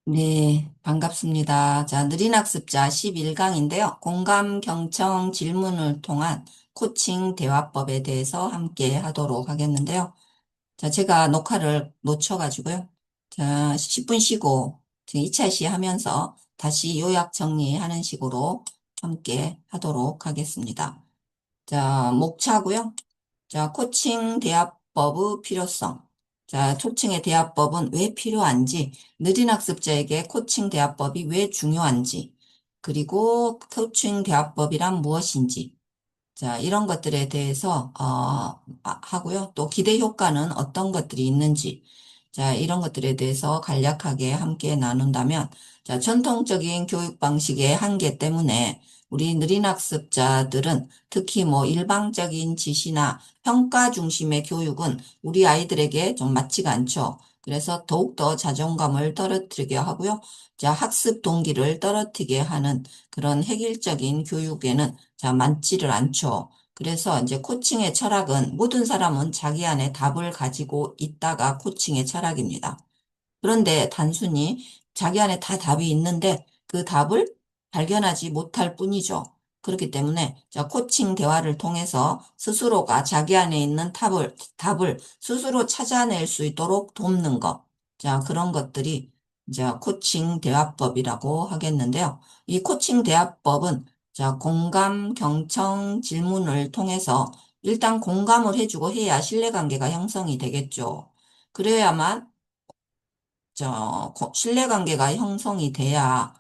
네, 반갑습니다. 자, 느린학습자 11강인데요. 공감, 경청, 질문을 통한 코칭 대화법에 대해서 함께 하도록 하겠는데요. 자, 제가 녹화를 놓쳐가지고요. 자, 10분 쉬고 지금 2차 시하면서 다시 요약 정리하는 식으로 함께 하도록 하겠습니다. 자, 목차고요. 자, 코칭 대화법의 필요성. 자, 코칭의 대화법은 왜 필요한지, 느린 학습자에게 코칭 대화법이 왜 중요한지, 그리고 코칭 대화법이란 무엇인지, 자, 이런 것들에 대해서, 하고요. 또 기대 효과는 어떤 것들이 있는지, 자, 이런 것들에 대해서 간략하게 함께 나눈다면, 자, 전통적인 교육 방식의 한계 때문에 우리 느린 학습자들은 특히 뭐 일방적인 지시나 평가 중심의 교육은 우리 아이들에게 좀 맞지가 않죠. 그래서 더욱더 자존감을 떨어뜨리게 하고요. 자, 학습 동기를 떨어뜨리게 하는 그런 획일적인 교육에는 자, 맞지를 않죠. 그래서 이제 코칭의 철학은 모든 사람은 자기 안에 답을 가지고 있다가 코칭의 철학입니다. 그런데 단순히 자기 안에 다 답이 있는데 그 답을 발견하지 못할 뿐이죠. 그렇기 때문에 자, 코칭 대화를 통해서 스스로가 자기 안에 있는 답을 스스로 찾아낼 수 있도록 돕는 것. 자, 그런 것들이 이제 코칭 대화법이라고 하겠는데요. 이 코칭 대화법은 자, 공감, 경청, 질문을 통해서 일단 공감을 해주고 해야 신뢰관계가 형성이 되겠죠. 그래야만 신뢰관계가 형성이 돼야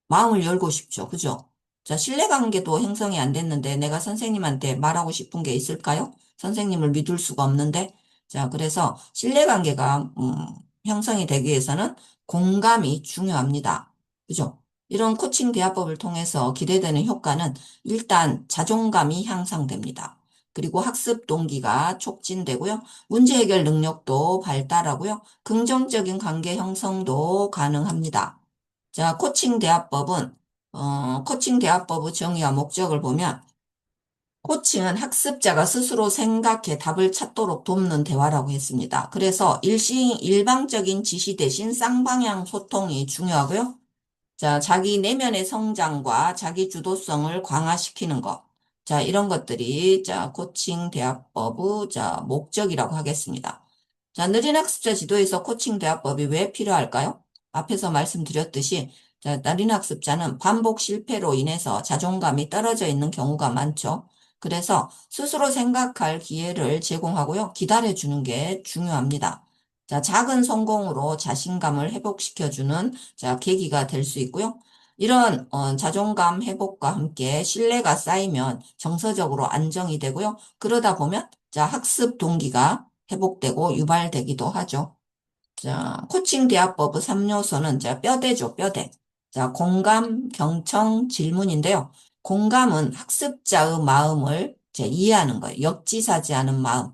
마음을 열고 싶죠. 그죠? 자, 신뢰관계도 형성이 안 됐는데 내가 선생님한테 말하고 싶은 게 있을까요? 선생님을 믿을 수가 없는데. 자, 그래서 신뢰관계가 형성이 되기 위해서는 공감이 중요합니다. 그죠? 이런 코칭 대화법을 통해서 기대되는 효과는 일단 자존감이 향상됩니다. 그리고 학습 동기가 촉진되고요. 문제 해결 능력도 발달하고요. 긍정적인 관계 형성도 가능합니다. 자, 코칭 대화법의 정의와 목적을 보면, 코칭은 학습자가 스스로 생각해 답을 찾도록 돕는 대화라고 했습니다. 그래서 일방적인 지시 대신 쌍방향 소통이 중요하고요. 자, 자기 내면의 성장과 자기 주도성을 강화시키는 것. 자, 이런 것들이, 자, 코칭 대화법의, 자, 목적이라고 하겠습니다. 자, 느린 학습자 지도에서 코칭 대화법이 왜 필요할까요? 앞에서 말씀드렸듯이, 자, 느린 학습자는 반복 실패로 인해서 자존감이 떨어져 있는 경우가 많죠. 그래서 스스로 생각할 기회를 제공하고요. 기다려주는 게 중요합니다. 자, 작은 성공으로 자신감을 회복시켜주는 자, 계기가 될 수 있고요. 이런 자존감 회복과 함께 신뢰가 쌓이면 정서적으로 안정이 되고요. 그러다 보면 자, 학습 동기가 회복되고 유발되기도 하죠. 자, 코칭 대화법의 3요소는 자, 뼈대죠, 뼈대. 자, 공감, 경청, 질문인데요. 공감은 학습자의 마음을 이제 이해하는 거예요. 역지사지하는 마음.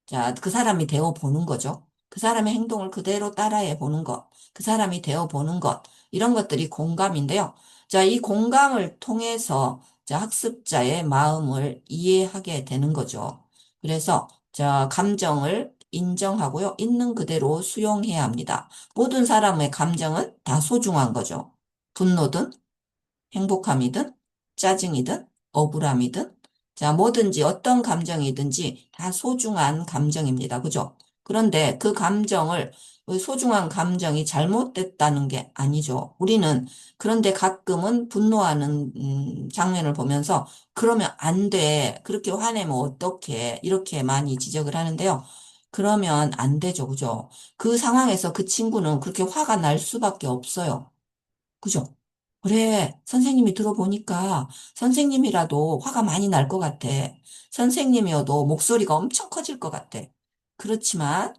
자, 그 사람이 되어 보는 거죠. 그 사람의 행동을 그대로 따라해 보는 것. 그 사람이 되어 보는 것. 이런 것들이 공감인데요. 자, 이 공감을 통해서 자, 학습자의 마음을 이해하게 되는 거죠. 그래서 자, 감정을 인정하고요. 있는 그대로 수용해야 합니다. 모든 사람의 감정은 다 소중한 거죠. 분노든 행복함이든 짜증이든 억울함이든 자, 뭐든지 어떤 감정이든지 다 소중한 감정입니다. 그죠? 그런데 그 감정을 그 소중한 감정이 잘못됐다는 게 아니죠. 우리는 그런데 가끔은 분노하는 장면을 보면서 그러면 안 돼. 그렇게 화내면 어떡해. 이렇게 많이 지적을 하는데요. 그러면 안 되죠. 그죠? 그 상황에서 그 친구는 그렇게 화가 날 수밖에 없어요. 그죠? 그래, 선생님이 들어보니까 선생님이라도 화가 많이 날 것 같아. 선생님이어도 목소리가 엄청 커질 것 같아. 그렇지만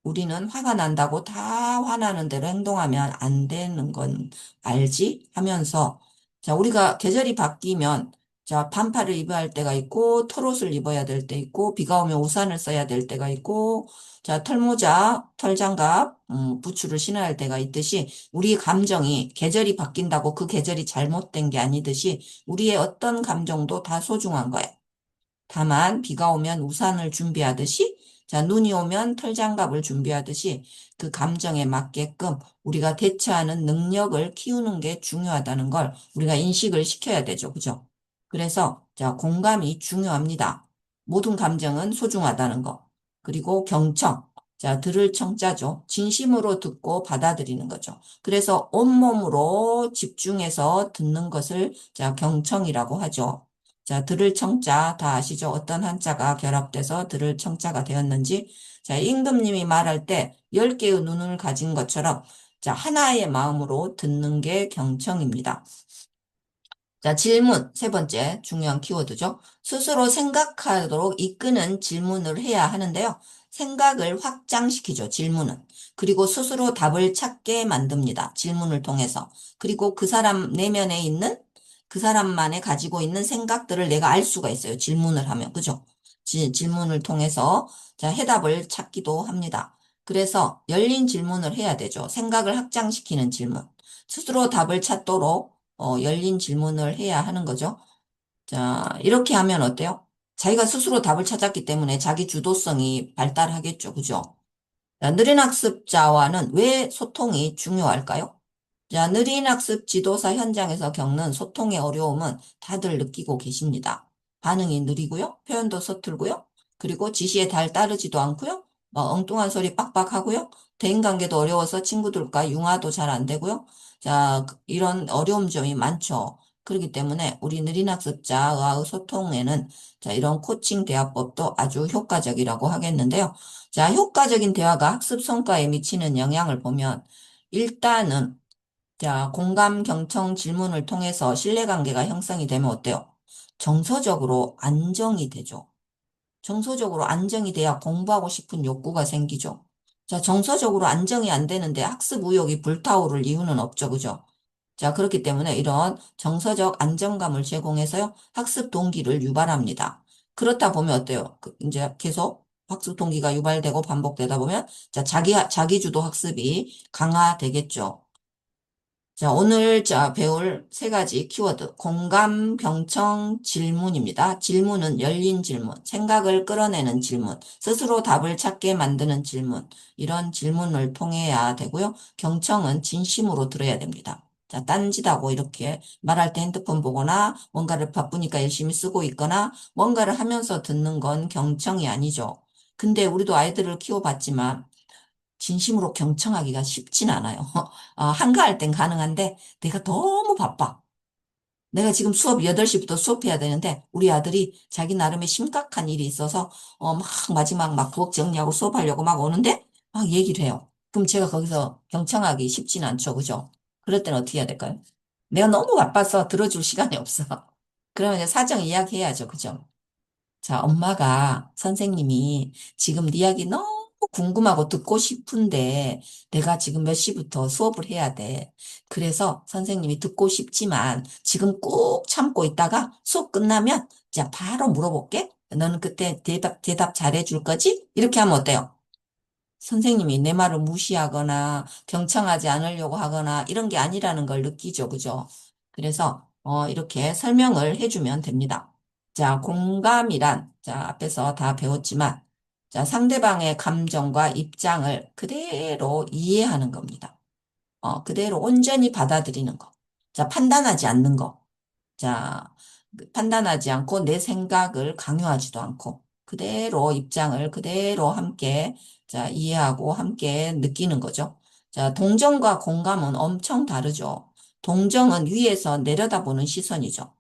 우리는 화가 난다고 다 화나는 대로 행동하면 안 되는 건 알지? 하면서, 자, 우리가 계절이 바뀌면, 자, 반팔을 입어야 할 때가 있고, 털옷을 입어야 될 때 있고, 비가 오면 우산을 써야 될 때가 있고, 자, 털모자, 털장갑, 부츠를 신어야 할 때가 있듯이, 우리 감정이 계절이 바뀐다고 그 계절이 잘못된 게 아니듯이, 우리의 어떤 감정도 다 소중한 거예요. 다만 비가 오면 우산을 준비하듯이 자, 눈이 오면 털장갑을 준비하듯이 그 감정에 맞게끔 우리가 대처하는 능력을 키우는 게 중요하다는 걸 우리가 인식을 시켜야 되죠. 그죠? 그래서, 자, 공감이 중요합니다. 모든 감정은 소중하다는 거. 그리고 경청. 자, 들을 청자죠. 진심으로 듣고 받아들이는 거죠. 그래서 온몸으로 집중해서 듣는 것을 자, 경청이라고 하죠. 자, 들을 청자 다 아시죠? 어떤 한자가 결합돼서 들을 청자가 되었는지. 자, 임금님이 말할 때 10개의 눈을 가진 것처럼 자, 하나의 마음으로 듣는 게 경청입니다. 자, 질문. 세 번째 중요한 키워드죠. 스스로 생각하도록 이끄는 질문을 해야 하는데요. 생각을 확장시키죠, 질문은. 그리고 스스로 답을 찾게 만듭니다. 질문을 통해서. 그리고 그 사람 내면에 있는 그 사람만의 가지고 있는 생각들을 내가 알 수가 있어요. 질문을 하면. 그죠? 질문을 통해서 자, 해답을 찾기도 합니다. 그래서 열린 질문을 해야 되죠. 생각을 확장시키는 질문. 스스로 답을 찾도록 열린 질문을 해야 하는 거죠. 자, 이렇게 하면 어때요? 자기가 스스로 답을 찾았기 때문에 자기 주도성이 발달하겠죠. 그죠? 자, 느린 학습자와는 왜 소통이 중요할까요? 자, 느린 학습 지도사 현장에서 겪는 소통의 어려움은 다들 느끼고 계십니다. 반응이 느리고요. 표현도 서툴고요. 그리고 지시에 잘 따르지도 않고요. 엉뚱한 소리 빡빡하고요. 대인관계도 어려워서 친구들과 융화도 잘 안 되고요. 자, 이런 어려움 점이 많죠. 그렇기 때문에 우리 느린 학습자와의 소통에는 자, 이런 코칭 대화법도 아주 효과적이라고 하겠는데요. 자, 효과적인 대화가 학습 성과에 미치는 영향을 보면 일단은 자, 공감, 경청, 질문을 통해서 신뢰관계가 형성이 되면 어때요? 정서적으로 안정이 되죠. 정서적으로 안정이 돼야 공부하고 싶은 욕구가 생기죠. 자, 정서적으로 안정이 안 되는데 학습 의욕이 불타오를 이유는 없죠. 그죠? 자, 그렇기 때문에 이런 정서적 안정감을 제공해서요, 학습 동기를 유발합니다. 그렇다 보면 어때요? 이제 계속 학습 동기가 유발되고 반복되다 보면, 자, 자기주도 학습이 강화되겠죠. 자, 오늘 배울 세 가지 키워드. 공감, 경청, 질문입니다. 질문은 열린 질문, 생각을 끌어내는 질문, 스스로 답을 찾게 만드는 질문. 이런 질문을 통해야 되고요. 경청은 진심으로 들어야 됩니다. 자, 딴짓하고 이렇게 말할 때 핸드폰 보거나 뭔가를 바쁘니까 열심히 쓰고 있거나 뭔가를 하면서 듣는 건 경청이 아니죠. 근데 우리도 아이들을 키워봤지만 진심으로 경청하기가 쉽진 않아요. 한가할 땐 가능한데 내가 너무 바빠. 내가 지금 수업 8시부터 수업해야 되는데 우리 아들이 자기 나름의 심각한 일이 있어서 막 마지막 막 부엌 정리하고 수업하려고 막 오는데 막 얘기를 해요. 그럼 제가 거기서 경청하기 쉽진 않죠. 그죠? 그럴 때는 어떻게 해야 될까요? 내가 너무 바빠서 들어줄 시간이 없어. 그러면 이제 사정 이야기해야죠. 그죠? 자, 엄마가 선생님이 지금 네 이야기 너무 궁금하고 듣고 싶은데 내가 지금 몇 시부터 수업을 해야 돼. 그래서 선생님이 듣고 싶지만 지금 꾹 참고 있다가 수업 끝나면 자, 바로 물어볼게. 너는 그때 대답 잘해줄 거지? 이렇게 하면 어때요? 선생님이 내 말을 무시하거나 경청하지 않으려고 하거나 이런 게 아니라는 걸 느끼죠. 그죠? 그래서 이렇게 설명을 해주면 됩니다. 자, 공감이란 자, 앞에서 다 배웠지만 자, 상대방의 감정과 입장을 그대로 이해하는 겁니다. 그대로 온전히 받아들이는 거. 자, 판단하지 않는 거. 자, 판단하지 않고 내 생각을 강요하지도 않고 그대로 입장을 그대로 함께 자, 이해하고 함께 느끼는 거죠. 자, 동정과 공감은 엄청 다르죠. 동정은 위에서 내려다보는 시선이죠.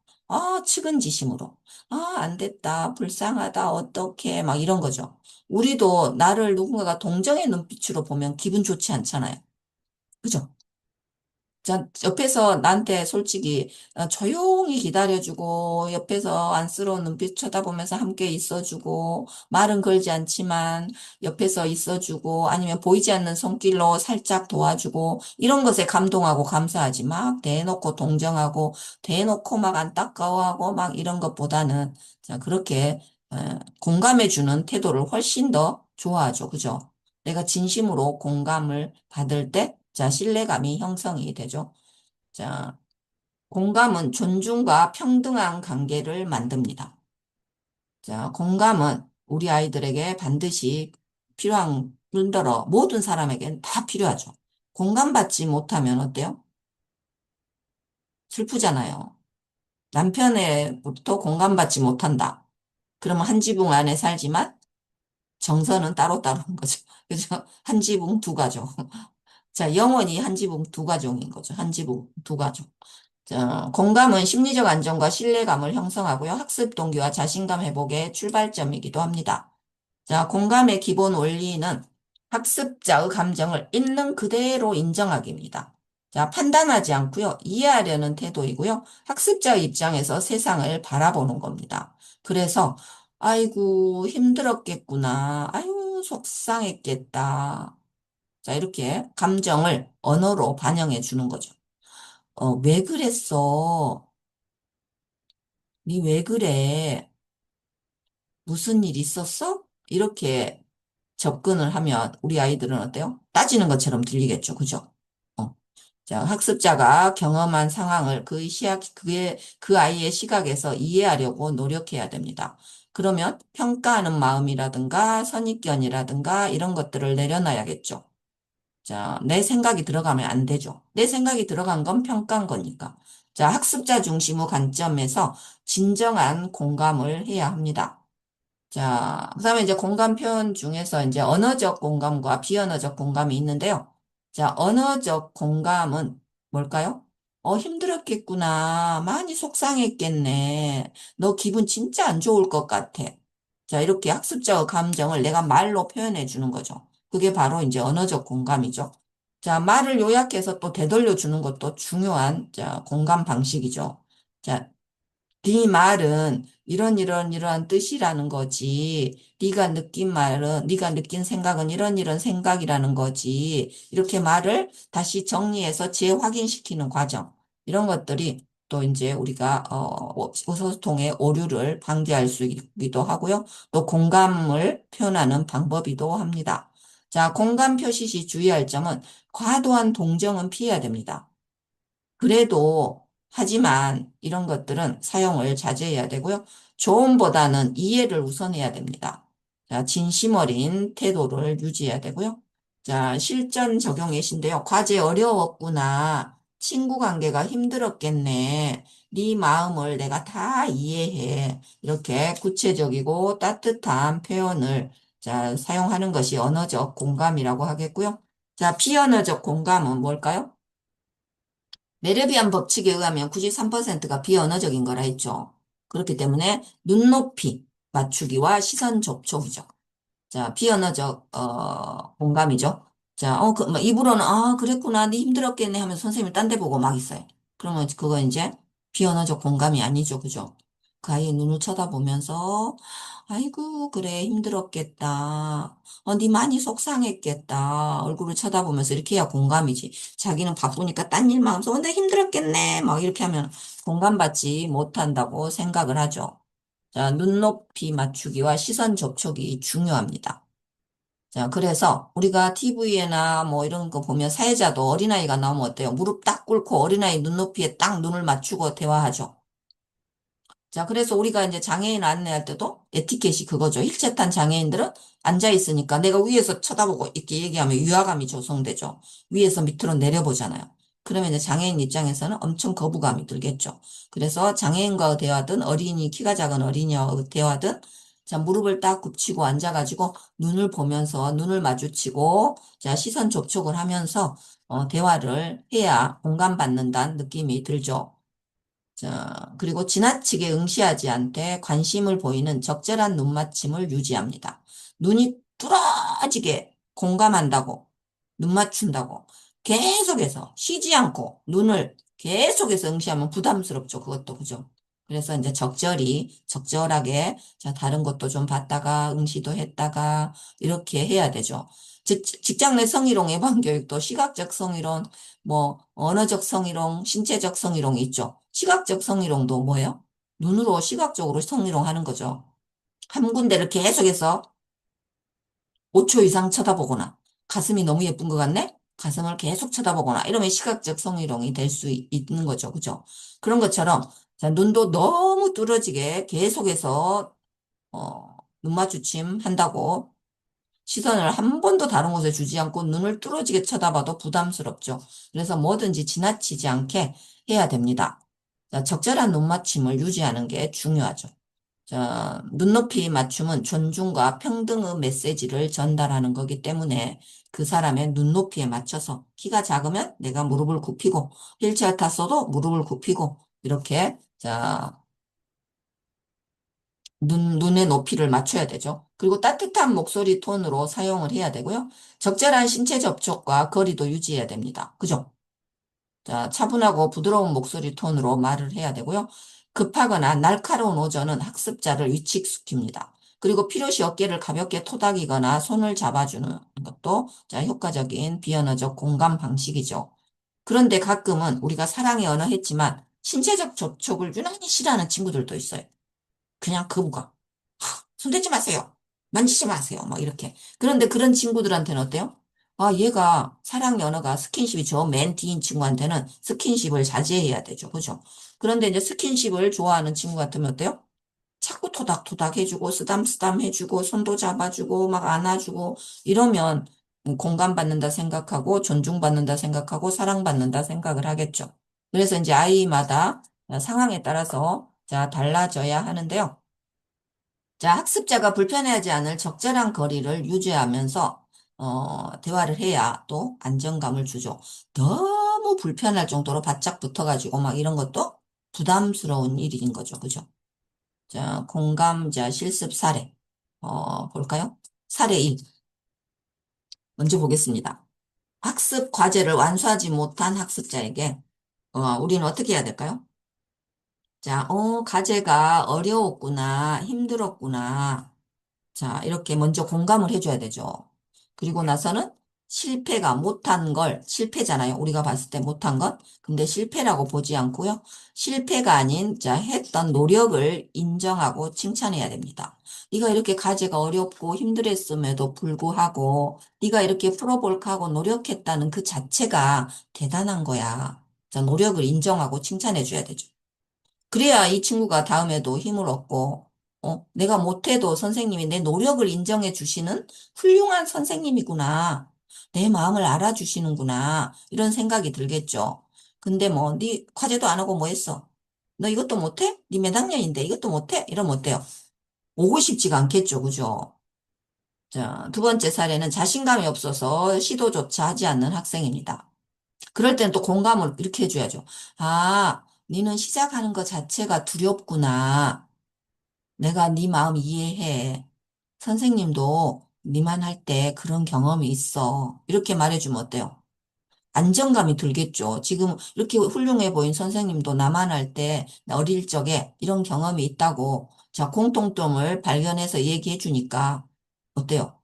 측은지심으로. 안 됐다. 불쌍하다. 어떡해. 막 이런 거죠. 우리도 나를 누군가가 동정의 눈빛으로 보면 기분 좋지 않잖아요. 그죠? 자, 옆에서 나한테 솔직히 조용히 기다려주고 옆에서 안쓰러운 눈빛 쳐다보면서 함께 있어주고 말은 걸지 않지만 옆에서 있어주고 아니면 보이지 않는 손길로 살짝 도와주고 이런 것에 감동하고 감사하지 막 대놓고 동정하고 대놓고 막 안타까워하고 막 이런 것보다는 자, 그렇게 공감해주는 태도를 훨씬 더 좋아하죠. 그죠? 내가 진심으로 공감을 받을 때, 자, 신뢰감이 형성이 되죠. 자, 공감은 존중과 평등한 관계를 만듭니다. 자, 공감은 우리 아이들에게 반드시 필요한 뿐더러 모든 사람에겐 다 필요하죠. 공감받지 못하면 어때요? 슬프잖아요. 남편에부터 공감받지 못한다. 그러면 한 지붕 안에 살지만 정서는 따로따로인 거죠. 그죠? 한 지붕 두 가족. 자, 영원히 한 지붕 두 가족인 거죠. 한 지붕 두 가족. 자, 공감은 심리적 안정과 신뢰감을 형성하고요. 학습 동기와 자신감 회복의 출발점이기도 합니다. 자, 공감의 기본 원리는 학습자의 감정을 있는 그대로 인정하기입니다. 자, 판단하지 않고요. 이해하려는 태도이고요. 학습자의 입장에서 세상을 바라보는 겁니다. 그래서 아이고 힘들었겠구나. 아유 속상했겠다. 자, 이렇게 감정을 언어로 반영해 주는 거죠. 왜 그랬어? 니 왜 그래? 무슨 일 있었어? 이렇게 접근을 하면 우리 아이들은 어때요? 따지는 것처럼 들리겠죠. 그죠? 어. 자, 학습자가 경험한 상황을 그 아이의 시각에서 이해하려고 노력해야 됩니다. 그러면 평가하는 마음이라든가 선입견이라든가 이런 것들을 내려놔야겠죠. 자, 내 생각이 들어가면 안 되죠. 내 생각이 들어간 건 평가한 거니까. 자, 학습자 중심의 관점에서 진정한 공감을 해야 합니다. 자, 그다음에 이제 공감 표현 중에서 이제 언어적 공감과 비언어적 공감이 있는데요. 자, 언어적 공감은 뭘까요? 힘들었겠구나. 많이 속상했겠네. 너 기분 진짜 안 좋을 것 같아. 자, 이렇게 학습자의 감정을 내가 말로 표현해 주는 거죠. 그게 바로 이제 언어적 공감이죠. 자, 말을 요약해서 또 되돌려 주는 것도 중요한 자, 공감 방식이죠. 자, 네 말은 이런 뜻이라는 거지. 네가 느낀 생각은 이런 생각이라는 거지. 이렇게 말을 다시 정리해서 재확인시키는 과정. 이런 것들이 또 이제 우리가 의사소통의 오류를 방지할 수 있기도 하고요. 또 공감을 표현하는 방법이기도 합니다. 자, 공감 표시 시 주의할 점은 과도한 동정은 피해야 됩니다. 그래도 하지만 이런 것들은 사용을 자제해야 되고요. 조언보다는 이해를 우선해야 됩니다. 자, 진심 어린 태도를 유지해야 되고요. 자, 실전 적용 예시인데요. 과제 어려웠구나. 친구 관계가 힘들었겠네. 네 마음을 내가 다 이해해. 이렇게 구체적이고 따뜻한 표현을 자, 사용하는 것이 언어적 공감이라고 하겠고요. 자, 비언어적 공감은 뭘까요? 메르비안 법칙에 의하면 93%가 비언어적인 거라 했죠. 그렇기 때문에 눈높이 맞추기와 시선 접촉이죠. 자, 비언어적 공감이죠. 자, 뭐 입으로는 그랬구나, 네 힘들었겠네 하면서 선생님이 딴 데 보고 막 있어요. 그러면 그거 이제 비언어적 공감이 아니죠, 그죠? 그 아이의 눈을 쳐다보면서 아이고 그래 힘들었겠다. 네 많이 속상했겠다. 얼굴을 쳐다보면서 이렇게 해야 공감이지. 자기는 바쁘니까 딴 일만 하면서 나 힘들었겠네. 막 이렇게 하면 공감받지 못한다고 생각을 하죠. 자, 눈높이 맞추기와 시선 접촉이 중요합니다. 자, 그래서 우리가 TV에나 뭐 이런 거 보면 사회자도 어린아이가 나오면 어때요? 무릎 딱 꿇고 어린아이 눈높이에 딱 눈을 맞추고 대화하죠. 자, 그래서 우리가 이제 장애인 안내할 때도 에티켓이 그거죠. 힐체탄 장애인들은 앉아 있으니까 내가 위에서 쳐다보고 이렇게 얘기하면 위화감이 조성되죠. 위에서 밑으로 내려보잖아요. 그러면 이제 장애인 입장에서는 엄청 거부감이 들겠죠. 그래서 장애인과 대화든 어린이, 키가 작은 어린이와 대화든 자, 무릎을 딱 굽히고 앉아가지고 눈을 보면서 눈을 마주치고 자, 시선 접촉을 하면서 대화를 해야 공감받는다는 느낌이 들죠. 자, 그리고 지나치게 응시하지 않되 관심을 보이는 적절한 눈맞춤을 유지합니다. 눈이 뚫어지게 공감한다고, 눈 맞춘다고, 계속해서 쉬지 않고 눈을 계속해서 응시하면 부담스럽죠. 그것도, 그죠? 그래서 이제 적절하게, 자, 다른 것도 좀 봤다가, 응시도 했다가, 이렇게 해야 되죠. 직장 내 성희롱 예방 교육도 시각적 성희롱, 뭐, 언어적 성희롱, 신체적 성희롱이 있죠. 시각적 성희롱도 뭐예요? 눈으로 시각적으로 성희롱 하는 거죠. 한 군데를 계속해서 5초 이상 쳐다보거나, 가슴이 너무 예쁜 것 같네? 가슴을 계속 쳐다보거나, 이러면 시각적 성희롱이 될 수 있는 거죠. 그죠? 그런 것처럼, 자, 눈도 너무 뚫어지게 계속해서, 눈 마주침 한다고 시선을 한 번도 다른 곳에 주지 않고 눈을 뚫어지게 쳐다봐도 부담스럽죠. 그래서 뭐든지 지나치지 않게 해야 됩니다. 자, 적절한 눈 맞춤을 유지하는 게 중요하죠. 자, 눈높이 맞춤은 존중과 평등의 메시지를 전달하는 거기 때문에 그 사람의 눈높이에 맞춰서 키가 작으면 내가 무릎을 굽히고 휠체어 탔어도 무릎을 굽히고 이렇게 자, 눈의 높이를 맞춰야 되죠. 그리고 따뜻한 목소리 톤으로 사용을 해야 되고요. 적절한 신체 접촉과 거리도 유지해야 됩니다. 그죠? 자, 차분하고 부드러운 목소리 톤으로 말을 해야 되고요. 급하거나 날카로운 오전은 학습자를 위축시킵니다. 그리고 필요시 어깨를 가볍게 토닥이거나 손을 잡아주는 것도 자, 효과적인 비언어적 공감 방식이죠. 그런데 가끔은 우리가 사랑의 언어 했지만 신체적 접촉을 유난히 싫어하는 친구들도 있어요. 그냥 거부감. 손대지 마세요. 만지지 마세요. 막 이렇게. 그런데 그런 친구들한테는 어때요? 아, 얘가 사랑 연어가 스킨십이 저 맨 뒤인 친구한테는 스킨십을 자제해야 되죠. 그죠? 그런데 이제 스킨십을 좋아하는 친구 같으면 어때요? 자꾸 토닥토닥 해주고 쓰담쓰담 해주고 손도 잡아주고 막 안아주고 이러면 공감받는다 생각하고 존중받는다 생각하고 사랑받는다 생각을 하겠죠. 그래서 이제 아이마다 상황에 따라서 자 달라져야 하는데요. 자, 학습자가 불편해하지 않을 적절한 거리를 유지하면서 대화를 해야 또 안정감을 주죠. 너무 불편할 정도로 바짝 붙어가지고 막 이런 것도 부담스러운 일인 거죠. 그죠? 자, 공감자 실습 사례. 볼까요? 사례 1. 먼저 보겠습니다. 학습 과제를 완수하지 못한 학습자에게 우리는 어떻게 해야 될까요? 자, 과제가 어려웠구나, 힘들었구나. 자, 이렇게 먼저 공감을 해줘야 되죠. 그리고 나서는 실패가 못한 걸, 실패잖아요. 우리가 봤을 때 못한 것. 근데 실패라고 보지 않고요. 실패가 아닌, 자, 했던 노력을 인정하고 칭찬해야 됩니다. 네가 이렇게 과제가 어렵고 힘들었음에도 불구하고 네가 이렇게 풀어볼까 하고 노력했다는 그 자체가 대단한 거야. 자, 노력을 인정하고 칭찬해줘야 되죠. 그래야 이 친구가 다음에도 힘을 얻고, 내가 못해도 선생님이 내 노력을 인정해 주시는 훌륭한 선생님이구나. 내 마음을 알아주시는구나. 이런 생각이 들겠죠. 근데 뭐, 네 과제도 안 하고 뭐 했어? 너 이것도 못해? 네 몇 학년인데 이것도 못해? 이러면 어때요? 오고 싶지가 않겠죠. 그죠? 자, 두 번째 사례는 자신감이 없어서 시도조차 하지 않는 학생입니다. 그럴 때는 또 공감을 이렇게 해줘야죠. 아, 니는 시작하는 것 자체가 두렵구나. 내가 네 마음 이해해. 선생님도 니만 할 때 그런 경험이 있어. 이렇게 말해주면 어때요? 안정감이 들겠죠. 지금 이렇게 훌륭해 보인 선생님도 나만 할 때 어릴 적에 이런 경험이 있다고 자, 공통점을 발견해서 얘기해 주니까 어때요?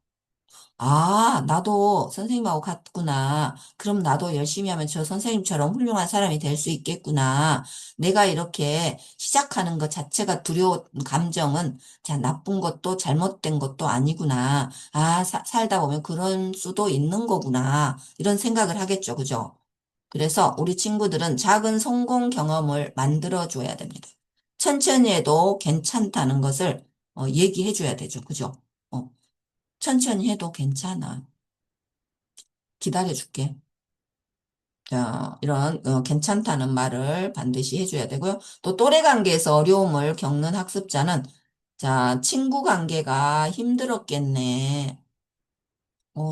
아, 나도 선생님하고 같구나. 그럼 나도 열심히 하면 저 선생님처럼 훌륭한 사람이 될 수 있겠구나. 내가 이렇게 시작하는 것 자체가 두려운 감정은 자, 나쁜 것도 잘못된 것도 아니구나. 아, 살다 보면 그런 수도 있는 거구나. 이런 생각을 하겠죠. 그죠? 그래서 우리 친구들은 작은 성공 경험을 만들어 줘야 됩니다. 천천히 해도 괜찮다는 것을 얘기해 줘야 되죠. 그죠? 어, 천천히 해도 괜찮아. 기다려줄게. 자, 이런 괜찮다는 말을 반드시 해줘야 되고요. 또 또래 관계에서 어려움을 겪는 학습자는 자, 친구 관계가 힘들었겠네.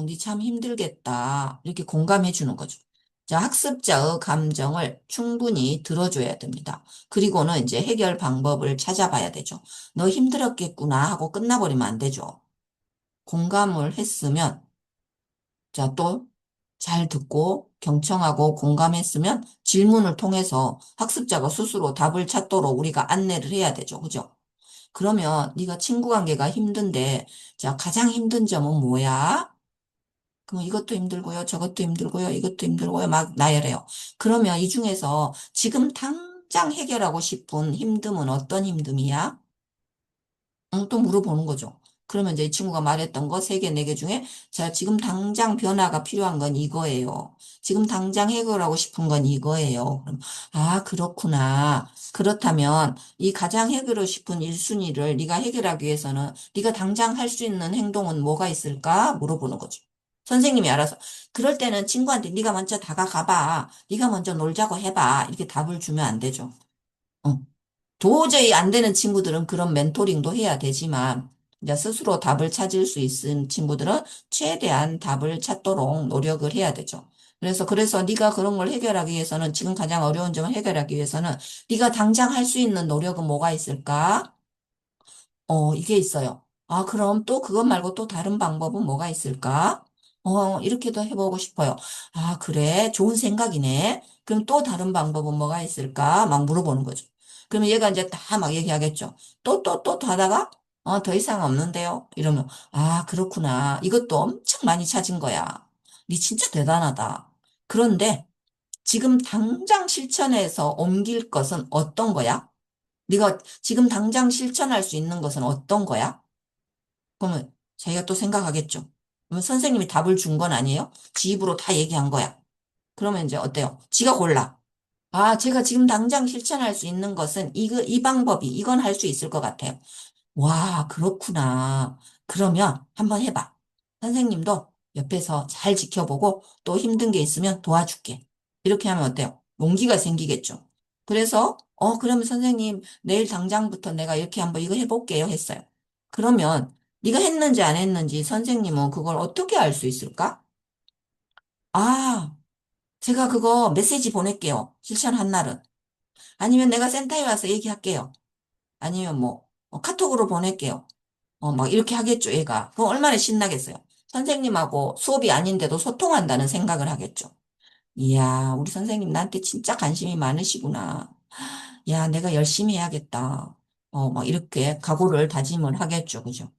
니 참 힘들겠다. 이렇게 공감해 주는 거죠. 자, 학습자의 감정을 충분히 들어줘야 됩니다. 그리고는 이제 해결 방법을 찾아봐야 되죠. 너 힘들었겠구나 하고 끝나버리면 안 되죠. 공감을 했으면 자, 또 잘 듣고 경청하고 공감했으면 질문을 통해서 학습자가 스스로 답을 찾도록 우리가 안내를 해야 되죠. 그죠? 그러면 네가 친구 관계가 힘든데 자, 가장 힘든 점은 뭐야? 그럼 이것도 힘들고요. 저것도 힘들고요. 이것도 힘들고요. 막 나열해요. 그러면 이 중에서 지금 당장 해결하고 싶은 힘듦은 어떤 힘듦이야? 또 물어보는 거죠. 그러면 이제 이 친구가 말했던 거 세 개, 네 개 중에 자, 지금 당장 변화가 필요한 건 이거예요. 지금 당장 해결하고 싶은 건 이거예요. 그럼, 아, 그렇구나. 그렇다면 이 가장 해결하고 싶은 1순위를 네가 해결하기 위해서는 네가 당장 할 수 있는 행동은 뭐가 있을까? 물어보는 거죠. 선생님이 알아서. 그럴 때는 친구한테 네가 먼저 다가가 봐. 네가 먼저 놀자고 해봐. 이렇게 답을 주면 안 되죠. 어. 도저히 안 되는 친구들은 그런 멘토링도 해야 되지만, 이제 스스로 답을 찾을 수 있는 친구들은 최대한 답을 찾도록 노력을 해야 되죠. 그래서 네가 그런 걸 해결하기 위해서는 지금 가장 어려운 점을 해결하기 위해서는 네가 당장 할 수 있는 노력은 뭐가 있을까? 이게 있어요. 아, 그럼 또 그것 말고 또 다른 방법은 뭐가 있을까? 이렇게도 해보고 싶어요. 아, 그래. 좋은 생각이네. 그럼 또 다른 방법은 뭐가 있을까? 막 물어보는 거죠. 그러면 얘가 이제 다 막 얘기하겠죠. 또 하다가, 더 이상 없는데요? 이러면, 아, 그렇구나. 이것도 엄청 많이 찾은 거야. 니 진짜 대단하다. 그런데 지금 당장 실천해서 옮길 것은 어떤 거야? 네가 지금 당장 실천할 수 있는 것은 어떤 거야? 그러면 자기가 또 생각하겠죠. 그러면 선생님이 답을 준 건 아니에요? 지 입으로 다 얘기한 거야. 그러면 이제 어때요? 지가 골라. 아, 제가 지금 당장 실천할 수 있는 것은 이 방법이, 이건 할 수 있을 것 같아요. 와, 그렇구나. 그러면 한번 해봐. 선생님도 옆에서 잘 지켜보고 또 힘든 게 있으면 도와줄게. 이렇게 하면 어때요? 용기가 생기겠죠. 그래서, 그러면 선생님, 내일 당장부터 내가 이렇게 한번 이거 해볼게요. 했어요. 그러면 네가 했는지 안 했는지 선생님은 그걸 어떻게 알 수 있을까? 아, 제가 그거 메시지 보낼게요. 실천한 날은. 아니면 내가 센터에 와서 얘기할게요. 아니면 뭐, 카톡으로 보낼게요. 막 이렇게 하겠죠, 얘가. 그럼 얼마나 신나겠어요. 선생님하고 수업이 아닌데도 소통한다는 생각을 하겠죠. 이야, 우리 선생님 나한테 진짜 관심이 많으시구나. 야, 내가 열심히 해야겠다. 막 이렇게 각오를 다짐을 하겠죠, 그죠?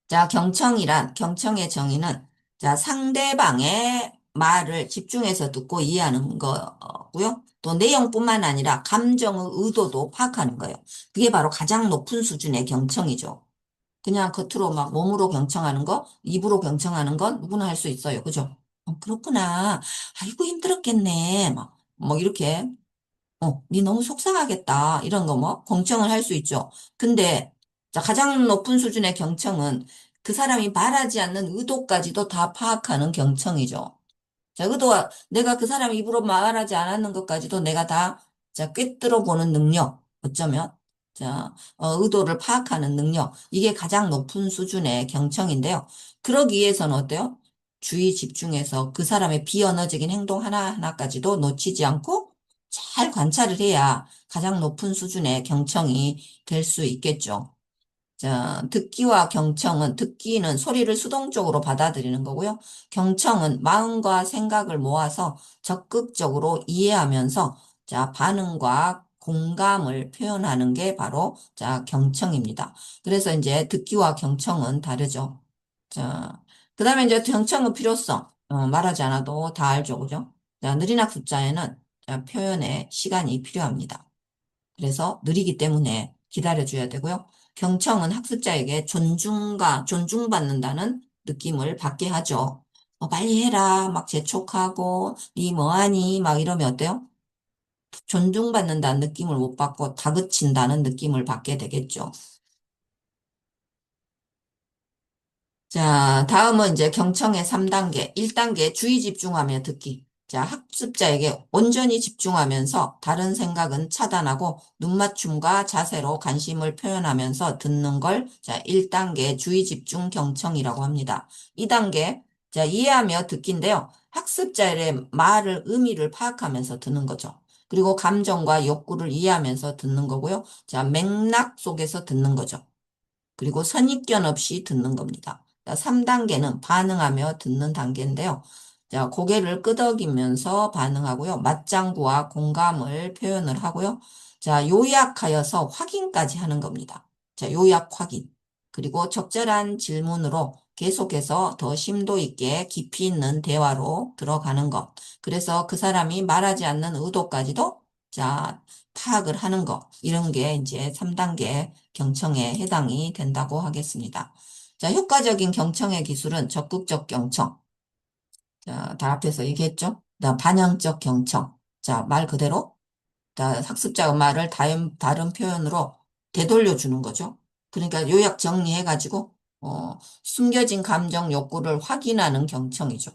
자, 경청의 정의는, 자, 상대방의 말을 집중해서 듣고 이해하는 거고요. 또 내용뿐만 아니라 감정의 의도도 파악하는 거예요. 그게 바로 가장 높은 수준의 경청이죠. 그냥 겉으로 막 몸으로 경청하는 거, 입으로 경청하는 건 누구나 할 수 있어요. 그죠? 그렇구나. 아이고, 힘들었겠네. 뭐, 이렇게. 니 너무 속상하겠다. 이런 거 뭐, 경청을 할 수 있죠. 근데, 자, 가장 높은 수준의 경청은 그 사람이 말하지 않는 의도까지도 다 파악하는 경청이죠. 자, 의도와 내가 그 사람 입으로 말하지 않았는 것까지도 내가 다, 자, 꿰뚫어 보는 능력. 어쩌면, 자, 의도를 파악하는 능력. 이게 가장 높은 수준의 경청인데요. 그러기 위해서는 어때요? 주의 집중해서 그 사람의 비언어적인 행동 하나하나까지도 놓치지 않고 잘 관찰을 해야 가장 높은 수준의 경청이 될 수 있겠죠. 자, 듣기와 경청은, 듣기는 소리를 수동적으로 받아들이는 거고요. 경청은 마음과 생각을 모아서 적극적으로 이해하면서, 자, 반응과 공감을 표현하는 게 바로, 자, 경청입니다. 그래서 이제 듣기와 경청은 다르죠. 자, 그 다음에 이제 경청의 필요성, 말하지 않아도 다 알죠, 그죠? 자, 느린 학습자에는 자, 표현에 시간이 필요합니다. 그래서 느리기 때문에 기다려줘야 되고요. 경청은 학습자에게 존중받는다는 느낌을 받게 하죠. 빨리 해라. 막 재촉하고, 니 뭐하니? 막 이러면 어때요? 존중받는다는 느낌을 못 받고 다그친다는 느낌을 받게 되겠죠. 자, 다음은 이제 경청의 3단계. 1단계 주의 집중하며 듣기. 자, 학습자에게 온전히 집중하면서 다른 생각은 차단하고 눈맞춤과 자세로 관심을 표현하면서 듣는 걸 자, 1단계 주의 집중 경청이라고 합니다. 2단계 자, 이해하며 듣기인데요. 학습자의 말을 의미를 파악하면서 듣는 거죠. 그리고 감정과 욕구를 이해하면서 듣는 거고요. 자, 맥락 속에서 듣는 거죠. 그리고 선입견 없이 듣는 겁니다. 3단계는 반응하며 듣는 단계인데요. 자, 고개를 끄덕이면서 반응하고요. 맞장구와 공감을 표현을 하고요. 자, 요약하여서 확인까지 하는 겁니다. 자, 요약 확인. 그리고 적절한 질문으로 계속해서 더 심도 있게 깊이 있는 대화로 들어가는 것. 그래서 그 사람이 말하지 않는 의도까지도 자, 파악을 하는 거. 이런 게 이제 3단계 경청에 해당이 된다고 하겠습니다. 자, 효과적인 경청의 기술은 적극적 경청. 자, 다 앞에서 얘기했죠? 그다음 반영적 경청. 자, 말 그대로 학습자 말을 다른 표현으로 되돌려 주는 거죠. 그러니까 요약 정리해가지고 숨겨진 감정 욕구를 확인하는 경청이죠.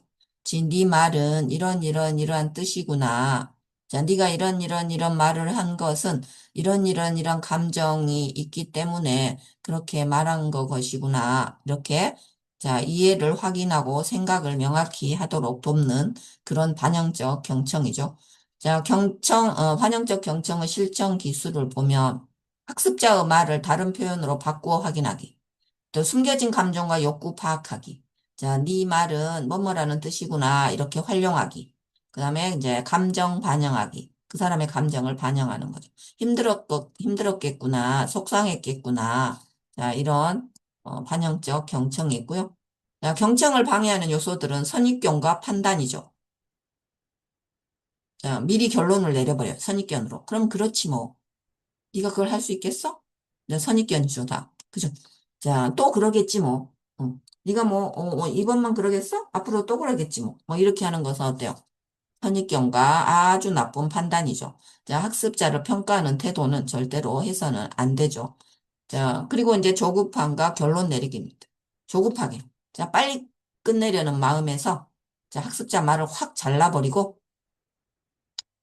네 말은 이런 뜻이구나. 자, 네가 이런 말을 한 것은 이런 감정이 있기 때문에 그렇게 말한 것이구나. 이렇게 자, 이해를 확인하고 생각을 명확히 하도록 돕는 그런 반영적 경청이죠. 자, 환영적 경청의 실천 기술을 보면 학습자의 말을 다른 표현으로 바꾸어 확인하기. 또 숨겨진 감정과 욕구 파악하기. 자, 네 말은 뭐뭐라는 뜻이구나. 이렇게 활용하기. 그 다음에 이제 감정 반영하기. 그 사람의 감정을 반영하는 거죠. 힘들었겠구나. 속상했겠구나. 자, 이런 반영적 경청이 있고요. 자, 경청을 방해하는 요소들은 선입견과 판단이죠. 자, 미리 결론을 내려버려요. 선입견으로. 그럼 그렇지 뭐. 네가 그걸 할 수 있겠어? 네, 선입견이죠, 다. 그죠? 자, 또 그러겠지 뭐. 네가 뭐 이번만 그러겠어? 앞으로 또 그러겠지 뭐. 뭐 이렇게 하는 것은 어때요? 선입견과 아주 나쁜 판단이죠. 자, 학습자를 평가하는 태도는 절대로 해서는 안 되죠. 자, 그리고 이제 조급함과 결론 내리기입니다. 조급하게. 자, 빨리 끝내려는 마음에서 자, 학습자 말을 확 잘라버리고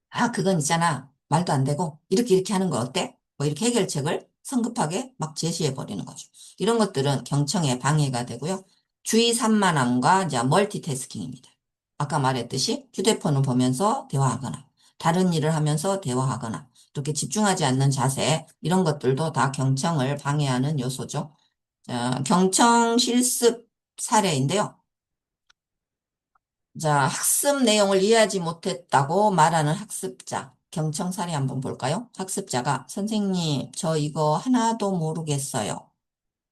아, 그건 있잖아. 말도 안 되고, 이렇게 하는 거 어때? 뭐 이렇게 해결책을 성급하게 막 제시해 버리는 거죠. 이런 것들은 경청에 방해가 되고요. 주의 산만함과 이제 멀티태스킹입니다. 아까 말했듯이 휴대폰을 보면서 대화하거나, 다른 일을 하면서 대화하거나, 이렇게 집중하지 않는 자세, 이런 것들도 다 경청을 방해하는 요소죠. 자, 경청 실습 사례인데요. 자, 학습 내용을 이해하지 못했다고 말하는 학습자. 경청 사례 한번 볼까요? 학습자가 선생님, 저 이거 하나도 모르겠어요.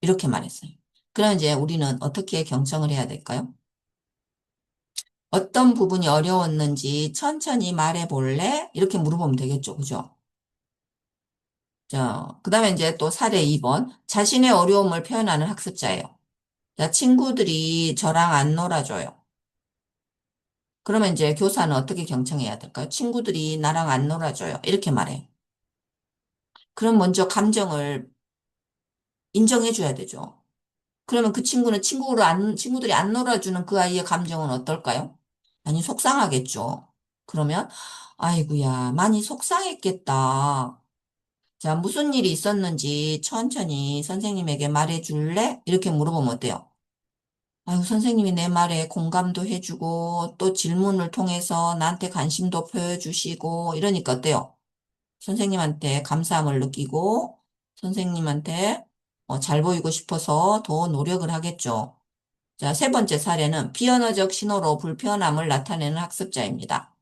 이렇게 말했어요. 그럼 이제 우리는 어떻게 경청을 해야 될까요? 어떤 부분이 어려웠는지 천천히 말해 볼래? 이렇게 물어보면 되겠죠. 그죠? 자, 그 다음에 이제 또 사례 2번. 자신의 어려움을 표현하는 학습자예요. 자, 친구들이 저랑 안 놀아줘요. 그러면 이제 교사는 어떻게 경청해야 될까요? 친구들이 나랑 안 놀아줘요. 이렇게 말해요. 그럼 먼저 감정을 인정해 줘야 되죠. 그러면 그 친구는 친구들이 안 놀아주는 그 아이의 감정은 어떨까요? 많이 속상하겠죠. 그러면, 아이고야, 많이 속상했겠다. 자, 무슨 일이 있었는지 천천히 선생님에게 말해 줄래? 이렇게 물어보면 어때요? 아유, 선생님이 내 말에 공감도 해주고, 또 질문을 통해서 나한테 관심도 보여주시고, 이러니까 어때요? 선생님한테 감사함을 느끼고 선생님한테 잘 보이고 싶어서 더 노력을 하겠죠. 자, 세 번째 사례는 비언어적 신호로 불편함을 나타내는 학습자입니다.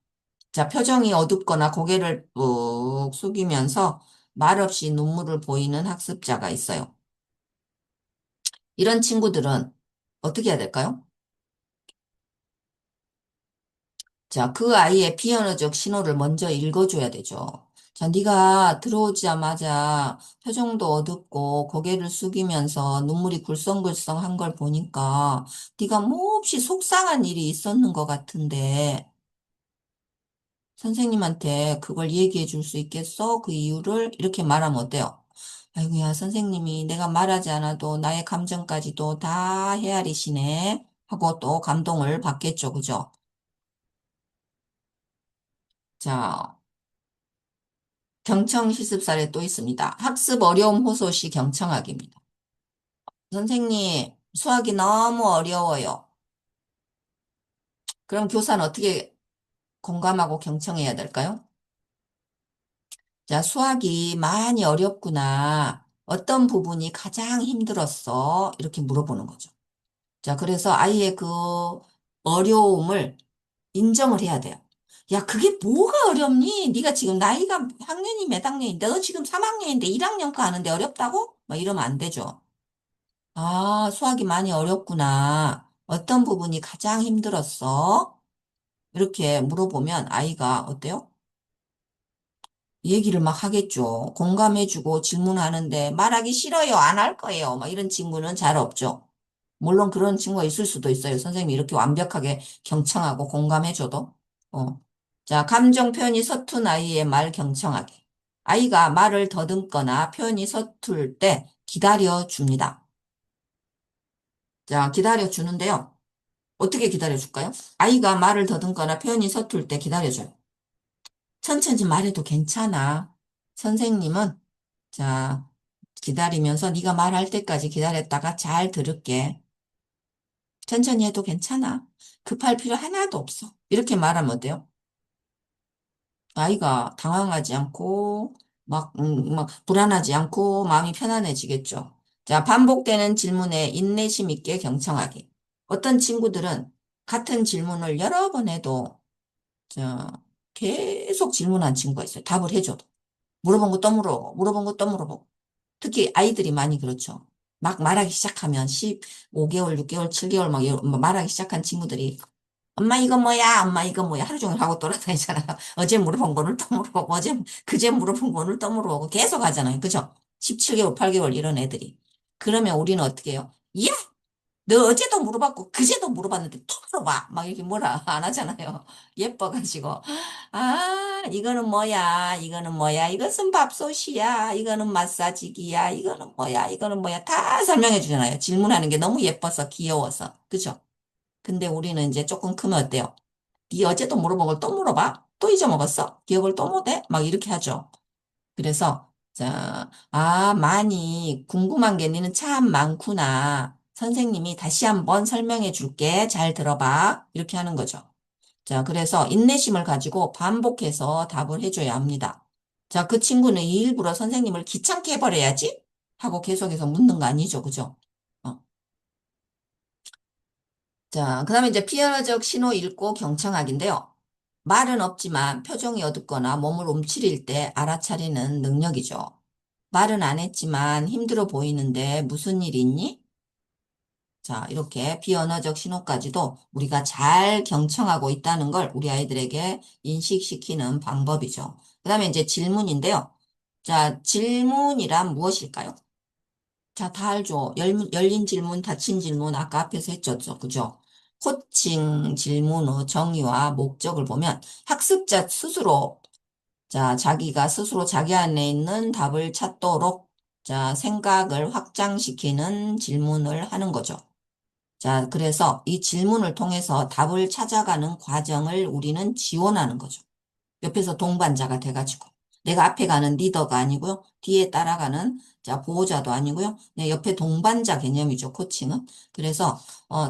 자, 표정이 어둡거나 고개를 꾹 숙이면서 말없이 눈물을 보이는 학습자가 있어요. 이런 친구들은 어떻게 해야 될까요? 자, 그 아이의 비언어적 신호를 먼저 읽어줘야 되죠. 자, 네가 들어오자마자 표정도 어둡고 고개를 숙이면서 눈물이 굴썽굴썽한 걸 보니까 네가 몹시 속상한 일이 있었는 것 같은데 선생님한테 그걸 얘기해 줄 수 있겠어? 그 이유를 이렇게 말하면 어때요? 아이고야, 선생님이 내가 말하지 않아도 나의 감정까지도 다 헤아리시네 하고 또 감동을 받겠죠, 그죠? 자, 경청 실습 사례 또 있습니다. 학습 어려움 호소시 경청하기입니다. 선생님, 수학이 너무 어려워요. 그럼 교사는 어떻게 공감하고 경청해야 될까요? 자, 수학이 많이 어렵구나. 어떤 부분이 가장 힘들었어? 이렇게 물어보는 거죠. 자, 그래서 아이의 그 어려움을 인정을 해야 돼요. 야, 그게 뭐가 어렵니? 네가 지금 나이가 학년이 몇 학년인데, 너 지금 3학년인데 1학년 거 하는데 어렵다고? 막 이러면 안 되죠. 아, 수학이 많이 어렵구나. 어떤 부분이 가장 힘들었어? 이렇게 물어보면 아이가 어때요? 얘기를 막 하겠죠. 공감해주고 질문하는데 말하기 싫어요. 안 할 거예요. 막 이런 친구는 잘 없죠. 물론 그런 친구가 있을 수도 있어요. 선생님이 이렇게 완벽하게 경청하고 공감해줘도. 어. 자, 감정 표현이 서툰 아이의 말 경청하기. 아이가 말을 더듬거나 표현이 서툴 때 기다려 줍니다. 자, 기다려 주는데요. 어떻게 기다려 줄까요? 아이가 말을 더듬거나 표현이 서툴 때 기다려줘요. 천천히 말해도 괜찮아. 선생님은 자, 기다리면서 네가 말할 때까지 기다렸다가 잘 들을게. 천천히 해도 괜찮아. 급할 필요 하나도 없어. 이렇게 말하면 어때요? 아이가 당황하지 않고 막 불안하지 않고 마음이 편안해지겠죠. 자, 반복되는 질문에 인내심 있게 경청하기. 어떤 친구들은 같은 질문을 여러 번 해도 자, 계속 질문한 친구가 있어요. 답을 해줘도. 물어본 거 또 물어보고, 물어본 거 또 물어보고. 특히 아이들이 많이 그렇죠. 막 말하기 시작하면 15개월, 6개월, 7개월 막 말하기 시작한 친구들이 엄마 이거 뭐야? 엄마 이거 뭐야? 하루 종일 하고 돌아다니잖아요. 어제 물어본 거를 또 물어보고, 그제 물어본 거를 또 물어보고 계속 하잖아요. 그죠? 17개월, 8개월 이런 애들이. 그러면 우리는 어떻게 해요? 야! 너 어제도 물어봤고, 그제도 물어봤는데 또 물어봐. 막 이렇게 뭐라 안 하잖아요. 예뻐가지고. 아, 이거는 뭐야? 이거는 뭐야? 이것은 밥솥이야. 이거는 마사지기야. 이거는 뭐야? 이거는 뭐야? 다 설명해 주잖아요. 질문하는 게 너무 예뻐서 귀여워서. 그죠? 근데 우리는 이제 조금 크면 어때요? 네 어제도 물어본 걸 또 물어봐? 또 잊어먹었어? 기억을 또 못해? 막 이렇게 하죠. 그래서, 자, 아, 많이 궁금한 게 니는 참 많구나. 선생님이 다시 한번 설명해 줄게. 잘 들어봐. 이렇게 하는 거죠. 자, 그래서 인내심을 가지고 반복해서 답을 해줘야 합니다. 자, 그 친구는 일부러 선생님을 귀찮게 해버려야지? 하고 계속해서 묻는 거 아니죠. 그죠? 어. 자, 그 다음에 이제 피아노적 신호 읽고 경청하기인데요. 말은 없지만 표정이 어둡거나 몸을 움츠릴 때 알아차리는 능력이죠. 말은 안 했지만 힘들어 보이는데 무슨 일 있니? 자, 이렇게 비언어적 신호까지도 우리가 잘 경청하고 있다는 걸 우리 아이들에게 인식시키는 방법이죠. 그 다음에 이제 질문인데요. 자, 질문이란 무엇일까요? 자, 다 알죠. 열린 질문, 닫힌 질문, 아까 앞에서 했죠. 그죠? 호칭 질문의 정의와 목적을 보면 학습자 스스로 자, 자기가 스스로 자기 안에 있는 답을 찾도록 자, 생각을 확장시키는 질문을 하는 거죠. 자, 그래서 이 질문을 통해서 답을 찾아가는 과정을 우리는 지원하는 거죠. 옆에서 동반자가 돼가지고. 내가 앞에 가는 리더가 아니고요. 뒤에 따라가는 자, 보호자도 아니고요. 그냥 옆에 동반자 개념이죠. 코칭은. 그래서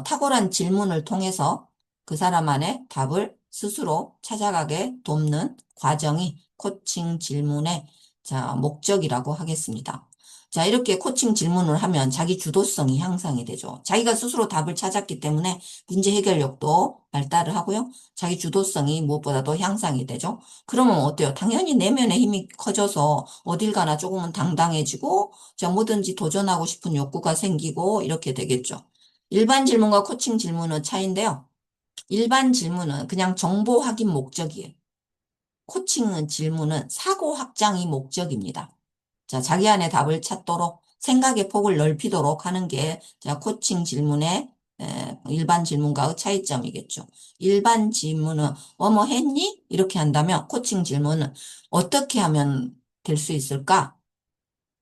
탁월한 질문을 통해서 그 사람 안에 답을 스스로 찾아가게 돕는 과정이 코칭 질문의 자, 목적이라고 하겠습니다. 자, 이렇게 코칭 질문을 하면 자기 주도성이 향상이 되죠. 자기가 스스로 답을 찾았기 때문에 문제 해결력도 발달을 하고요. 자기 주도성이 무엇보다도 향상이 되죠. 그러면 어때요? 당연히 내면의 힘이 커져서 어딜 가나 조금은 당당해지고, 자, 뭐든지 도전하고 싶은 욕구가 생기고, 이렇게 되겠죠. 일반 질문과 코칭 질문은 차이인데요. 일반 질문은 그냥 정보 확인 목적이에요. 코칭은 질문은 사고 확장이 목적입니다. 자, 자기 안에 답을 찾도록 생각의 폭을 넓히도록 하는 게 자, 코칭 질문의 일반 질문과의 차이점이겠죠. 일반 질문은 뭐 했니? 이렇게 한다면 코칭 질문은 어떻게 하면 될 수 있을까?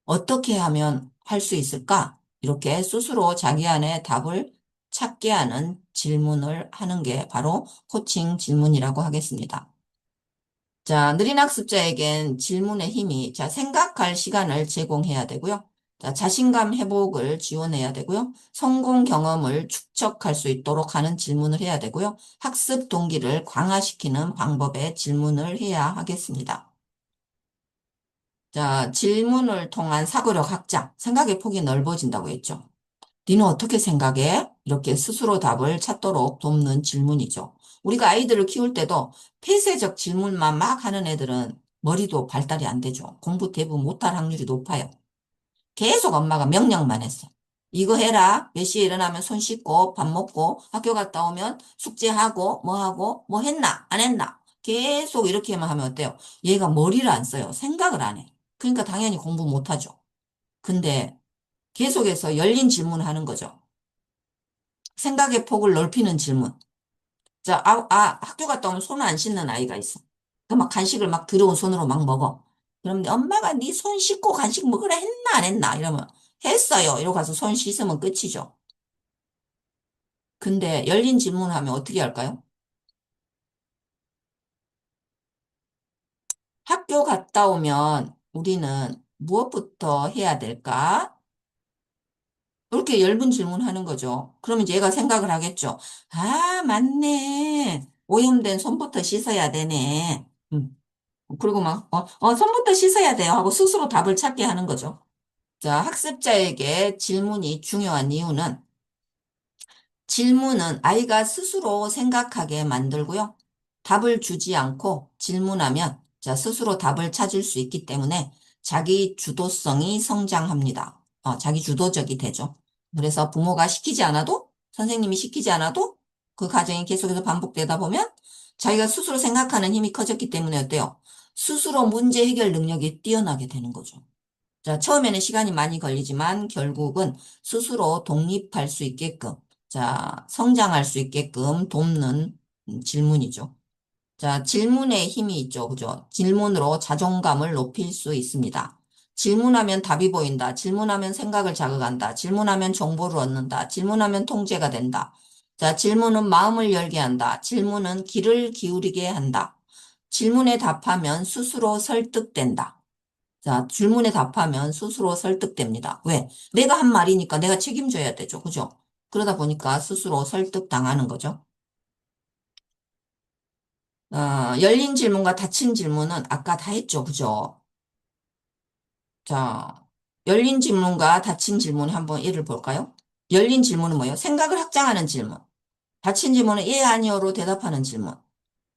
어떻게 하면 할 수 있을까? 이렇게 스스로 자기 안에 답을 찾게 하는 질문을 하는 게 바로 코칭 질문이라고 하겠습니다. 자, 느린 학습자에겐 질문의 힘이, 자, 생각할 시간을 제공해야 되고요. 자, 자신감 회복을 지원해야 되고요. 성공 경험을 축적할 수 있도록 하는 질문을 해야 되고요. 학습 동기를 강화시키는 방법의 질문을 해야 하겠습니다. 자, 질문을 통한 사고력 확장, 생각의 폭이 넓어진다고 했죠. 니는 어떻게 생각해? 이렇게 스스로 답을 찾도록 돕는 질문이죠. 우리가 아이들을 키울 때도 폐쇄적 질문만 막 하는 애들은 머리도 발달이 안 되죠. 공부 대부분 못할 확률이 높아요. 계속 엄마가 명령만 했어. 이거 해라. 몇 시에 일어나면 손 씻고 밥 먹고 학교 갔다 오면 숙제하고 뭐 하고 뭐 했나? 안 했나? 계속 이렇게만 하면 어때요? 얘가 머리를 안 써요. 생각을 안 해. 그러니까 당연히 공부 못 하죠. 근데 계속해서 열린 질문을 하는 거죠. 생각의 폭을 넓히는 질문. 자, 학교 갔다 오면 손을 안 씻는 아이가 있어. 그 막 간식을 막 더러운 손으로 막 먹어. 그럼 엄마가 네 손 씻고 간식 먹으라 했나 안 했나? 이러면 했어요. 이러고 가서 손 씻으면 끝이죠. 근데 열린 질문을 하면 어떻게 할까요? 학교 갔다 오면 우리는 무엇부터 해야 될까? 이렇게 얇은 질문하는 거죠. 그러면 이제 얘가 생각을 하겠죠. 아, 맞네. 오염된 손부터 씻어야 되네. 그리고 막, 손부터 씻어야 돼요 하고 스스로 답을 찾게 하는 거죠. 자, 학습자에게 질문이 중요한 이유는 질문은 아이가 스스로 생각하게 만들고요. 답을 주지 않고 질문하면 자, 스스로 답을 찾을 수 있기 때문에 자기 주도성이 성장합니다. 자기 주도적이 되죠. 그래서 부모가 시키지 않아도 선생님이 시키지 않아도 그 과정이 계속해서 반복되다 보면 자기가 스스로 생각하는 힘이 커졌기 때문에 어때요? 스스로 문제 해결 능력이 뛰어나게 되는 거죠. 자, 처음에는 시간이 많이 걸리지만 결국은 스스로 독립할 수 있게끔, 자, 성장할 수 있게끔 돕는 질문이죠. 자, 질문에 힘이 있죠. 그죠? 질문으로 자존감을 높일 수 있습니다. 질문하면 답이 보인다. 질문하면 생각을 자극한다. 질문하면 정보를 얻는다. 질문하면 통제가 된다. 자, 질문은 마음을 열게 한다. 질문은 귀를 기울이게 한다. 질문에 답하면 스스로 설득된다. 자, 질문에 답하면 스스로 설득됩니다. 왜? 내가 한 말이니까 내가 책임져야 되죠. 그죠? 그러다 보니까 스스로 설득당하는 거죠. 열린 질문과 닫힌 질문은 아까 다 했죠. 그죠? 자, 열린 질문과 닫힌 질문 한번 예를 볼까요? 열린 질문은 뭐예요? 생각을 확장하는 질문. 닫힌 질문은 예, 아니요로 대답하는 질문.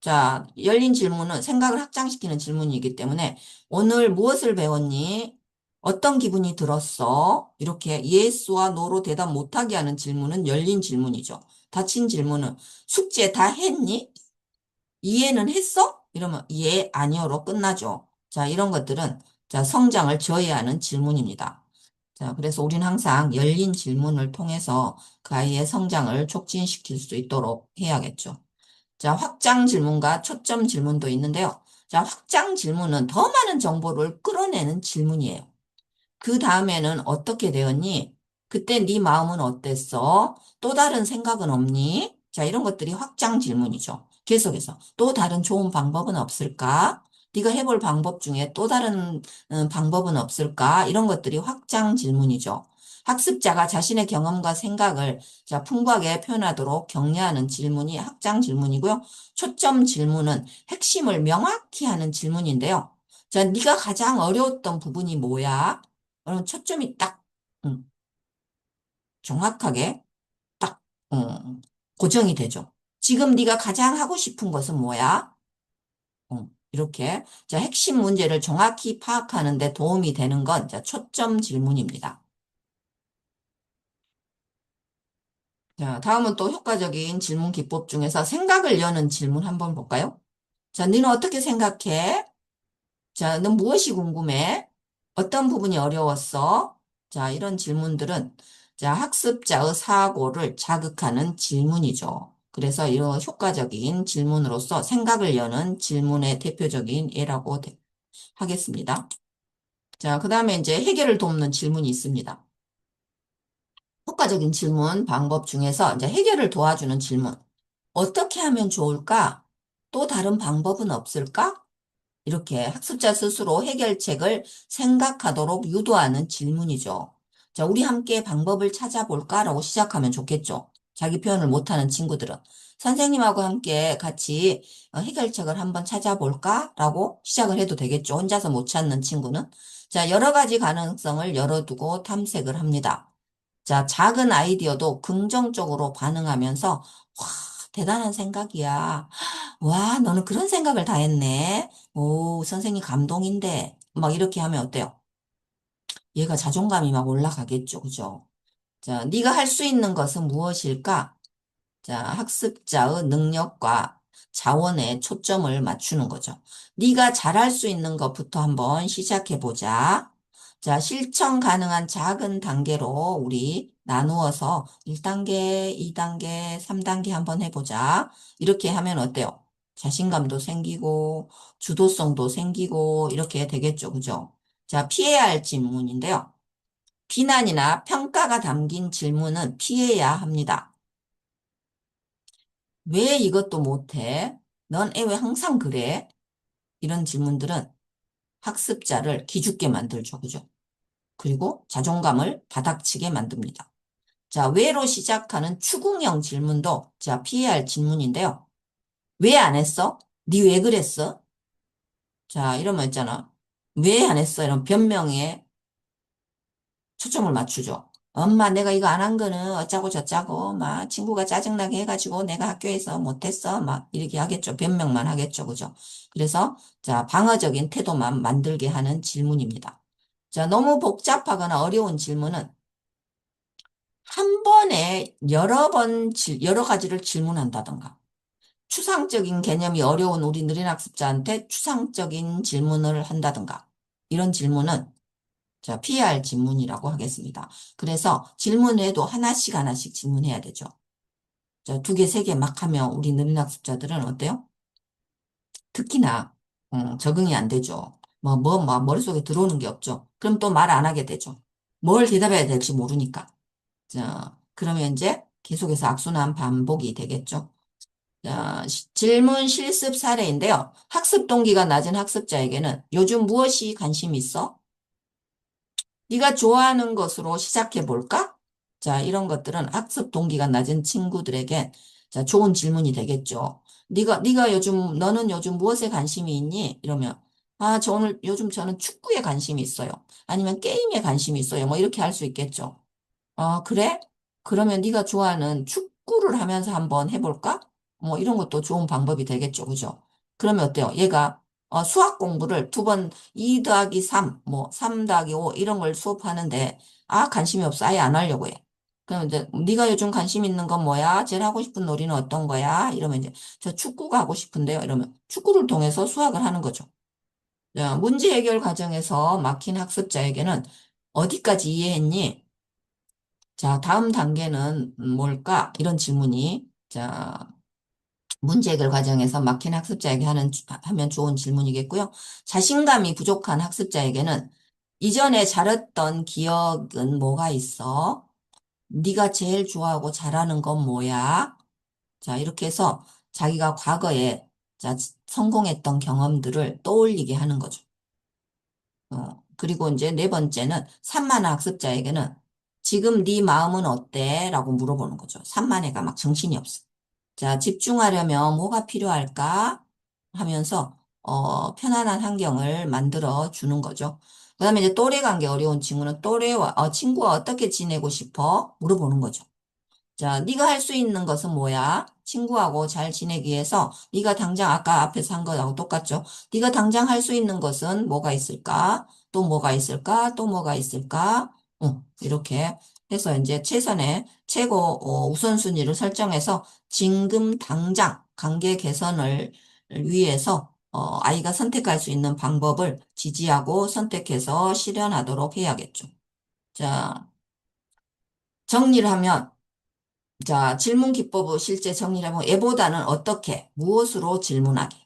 자, 열린 질문은 생각을 확장시키는 질문이기 때문에 오늘 무엇을 배웠니? 어떤 기분이 들었어? 이렇게 예스와 노로 대답 못하게 하는 질문은 열린 질문이죠. 닫힌 질문은 숙제 다 했니? 이해는 했어? 이러면 예, 아니요로 끝나죠. 자, 이런 것들은 자, 성장을 저해하는 질문입니다. 자, 그래서 우리는 항상 열린 질문을 통해서 그 아이의 성장을 촉진시킬 수 있도록 해야겠죠. 자, 확장 질문과 초점 질문도 있는데요. 자, 확장 질문은 더 많은 정보를 끌어내는 질문이에요. 그 다음에는 어떻게 되었니? 그때 네 마음은 어땠어? 또 다른 생각은 없니? 자, 이런 것들이 확장 질문이죠. 계속해서 또 다른 좋은 방법은 없을까? 네가 해볼 방법 중에 또 다른 방법은 없을까? 이런 것들이 확장 질문이죠. 학습자가 자신의 경험과 생각을 자, 풍부하게 표현하도록 격려하는 질문이 확장 질문이고요. 초점 질문은 핵심을 명확히 하는 질문인데요. 자, 네가 가장 어려웠던 부분이 뭐야? 그럼 초점이 딱 음, 정확하게 딱 고정이 되죠. 지금 네가 가장 하고 싶은 것은 뭐야? 이렇게 자, 핵심 문제를 정확히 파악하는 데 도움이 되는 건 자, 초점 질문입니다. 자, 다음은 또 효과적인 질문 기법 중에서 생각을 여는 질문 한번 볼까요? 자, 너는 어떻게 생각해? 자, 넌 무엇이 궁금해? 어떤 부분이 어려웠어? 자, 이런 질문들은 자, 학습자의 사고를 자극하는 질문이죠. 그래서 이런 효과적인 질문으로서 생각을 여는 질문의 대표적인 예라고 하겠습니다. 자, 그 다음에 이제 해결을 돕는 질문이 있습니다. 효과적인 질문 방법 중에서 이제 해결을 도와주는 질문. 어떻게 하면 좋을까? 또 다른 방법은 없을까? 이렇게 학습자 스스로 해결책을 생각하도록 유도하는 질문이죠. 자, 우리 함께 방법을 찾아볼까라고 시작하면 좋겠죠. 자기 표현을 못하는 친구들은. 선생님하고 함께 같이 해결책을 한번 찾아볼까라고 시작을 해도 되겠죠. 혼자서 못 찾는 친구는. 자, 여러 가지 가능성을 열어두고 탐색을 합니다. 자, 작은 아이디어도 긍정적으로 반응하면서, 와, 대단한 생각이야. 와, 너는 그런 생각을 다 했네. 오, 선생님 감동인데. 막 이렇게 하면 어때요? 얘가 자존감이 막 올라가겠죠. 그죠? 자, 네가 할 수 있는 것은 무엇일까? 자, 학습자의 능력과 자원에 초점을 맞추는 거죠. 네가 잘할 수 있는 것부터 한번 시작해 보자. 자, 실천 가능한 작은 단계로 우리 나누어서 1단계, 2단계, 3단계 한번 해보자. 이렇게 하면 어때요? 자신감도 생기고, 주도성도 생기고, 이렇게 되겠죠. 그죠? 자, 피해야 할 질문인데요. 비난이나 평가가 담긴 질문은 피해야 합니다. 왜 이것도 못해? 넌 애 왜 항상 그래? 이런 질문들은 학습자를 기죽게 만들죠. 그죠? 그리고 자존감을 바닥치게 만듭니다. 자, 왜로 시작하는 추궁형 질문도 자, 피해야 할 질문인데요. 왜 안 했어? 니 왜 그랬어? 자, 이러면 있잖아. 왜 안 했어? 이런 변명에 초점을 맞추죠. 엄마, 내가 이거 안 한 거는 어쩌고 저쩌고, 막, 친구가 짜증나게 해가지고 내가 학교에서 못했어. 막, 이렇게 하겠죠. 변명만 하겠죠. 그죠? 그래서, 자, 방어적인 태도만 만들게 하는 질문입니다. 자, 너무 복잡하거나 어려운 질문은 한 번에 여러 가지를 질문한다던가, 추상적인 개념이 어려운 우리 느린 학습자한테 추상적인 질문을 한다던가, 이런 질문은 자, 피해야 할 질문이라고 하겠습니다. 그래서 질문에도 하나씩 하나씩 질문해야 되죠. 자, 두 개, 세 개 막 하면 우리 느린 학습자들은 어때요? 특히나, 적응이 안 되죠. 막 머릿속에 들어오는 게 없죠. 그럼 또 말 안 하게 되죠. 뭘 대답해야 될지 모르니까. 자, 그러면 이제 계속해서 악순환 반복이 되겠죠. 자, 질문 실습 사례인데요. 학습 동기가 낮은 학습자에게는 요즘 무엇이 관심 있어? 네가 좋아하는 것으로 시작해 볼까? 자, 이런 것들은 학습 동기가 낮은 친구들에게 자, 좋은 질문이 되겠죠. 너는 요즘 무엇에 관심이 있니? 이러면 요즘 저는 축구에 관심이 있어요. 아니면 게임에 관심이 있어요. 뭐 이렇게 할 수 있겠죠. 그래? 그러면 네가 좋아하는 축구를 하면서 한번 해볼까? 뭐 이런 것도 좋은 방법이 되겠죠. 그죠? 그러면 어때요? 얘가 수학 공부를 두 번 2 더하기 3, 뭐 3 더하기 5 이런 걸 수업하는데 관심이 없어. 아예 안 하려고 해. 그러면 이제 네가 요즘 관심 있는 건 뭐야? 제일 하고 싶은 놀이는 어떤 거야? 이러면 이제 저 축구가 하고 싶은데요. 이러면 축구를 통해서 수학을 하는 거죠. 자, 문제 해결 과정에서 막힌 학습자에게는 어디까지 이해했니? 자, 다음 단계는 뭘까? 이런 질문이, 자, 문제 해결 과정에서 막힌 학습자에게 하면 좋은 질문이겠고요. 자신감이 부족한 학습자에게는 이전에 잘했던 기억은 뭐가 있어? 네가 제일 좋아하고 잘하는 건 뭐야? 자, 이렇게 해서 자기가 과거에 자, 성공했던 경험들을 떠올리게 하는 거죠. 그리고 이제 네 번째는 산만한 학습자에게는 지금 네 마음은 어때? 라고 물어보는 거죠. 산만해가 막 정신이 없어. 자, 집중하려면 뭐가 필요할까? 하면서, 편안한 환경을 만들어 주는 거죠. 그 다음에 이제 또래 관계 어려운 친구는 친구와 어떻게 지내고 싶어? 물어보는 거죠. 자, 네가 할 수 있는 것은 뭐야? 친구하고 잘 지내기 위해서 네가 당장 아까 앞에서 한 거하고 똑같죠? 네가 당장 할 수 있는 것은 뭐가 있을까? 또 뭐가 있을까? 또 뭐가 있을까? 이렇게 해서 이제 최선의 최고 우선순위를 설정해서 지금 당장 관계 개선을 위해서 아이가 선택할 수 있는 방법을 지지하고 선택해서 실현하도록 해야겠죠. 자, 정리를 하면 자, 질문 기법을 실제 정리를 해보면 얘보다는 어떻게, 무엇으로 질문하기.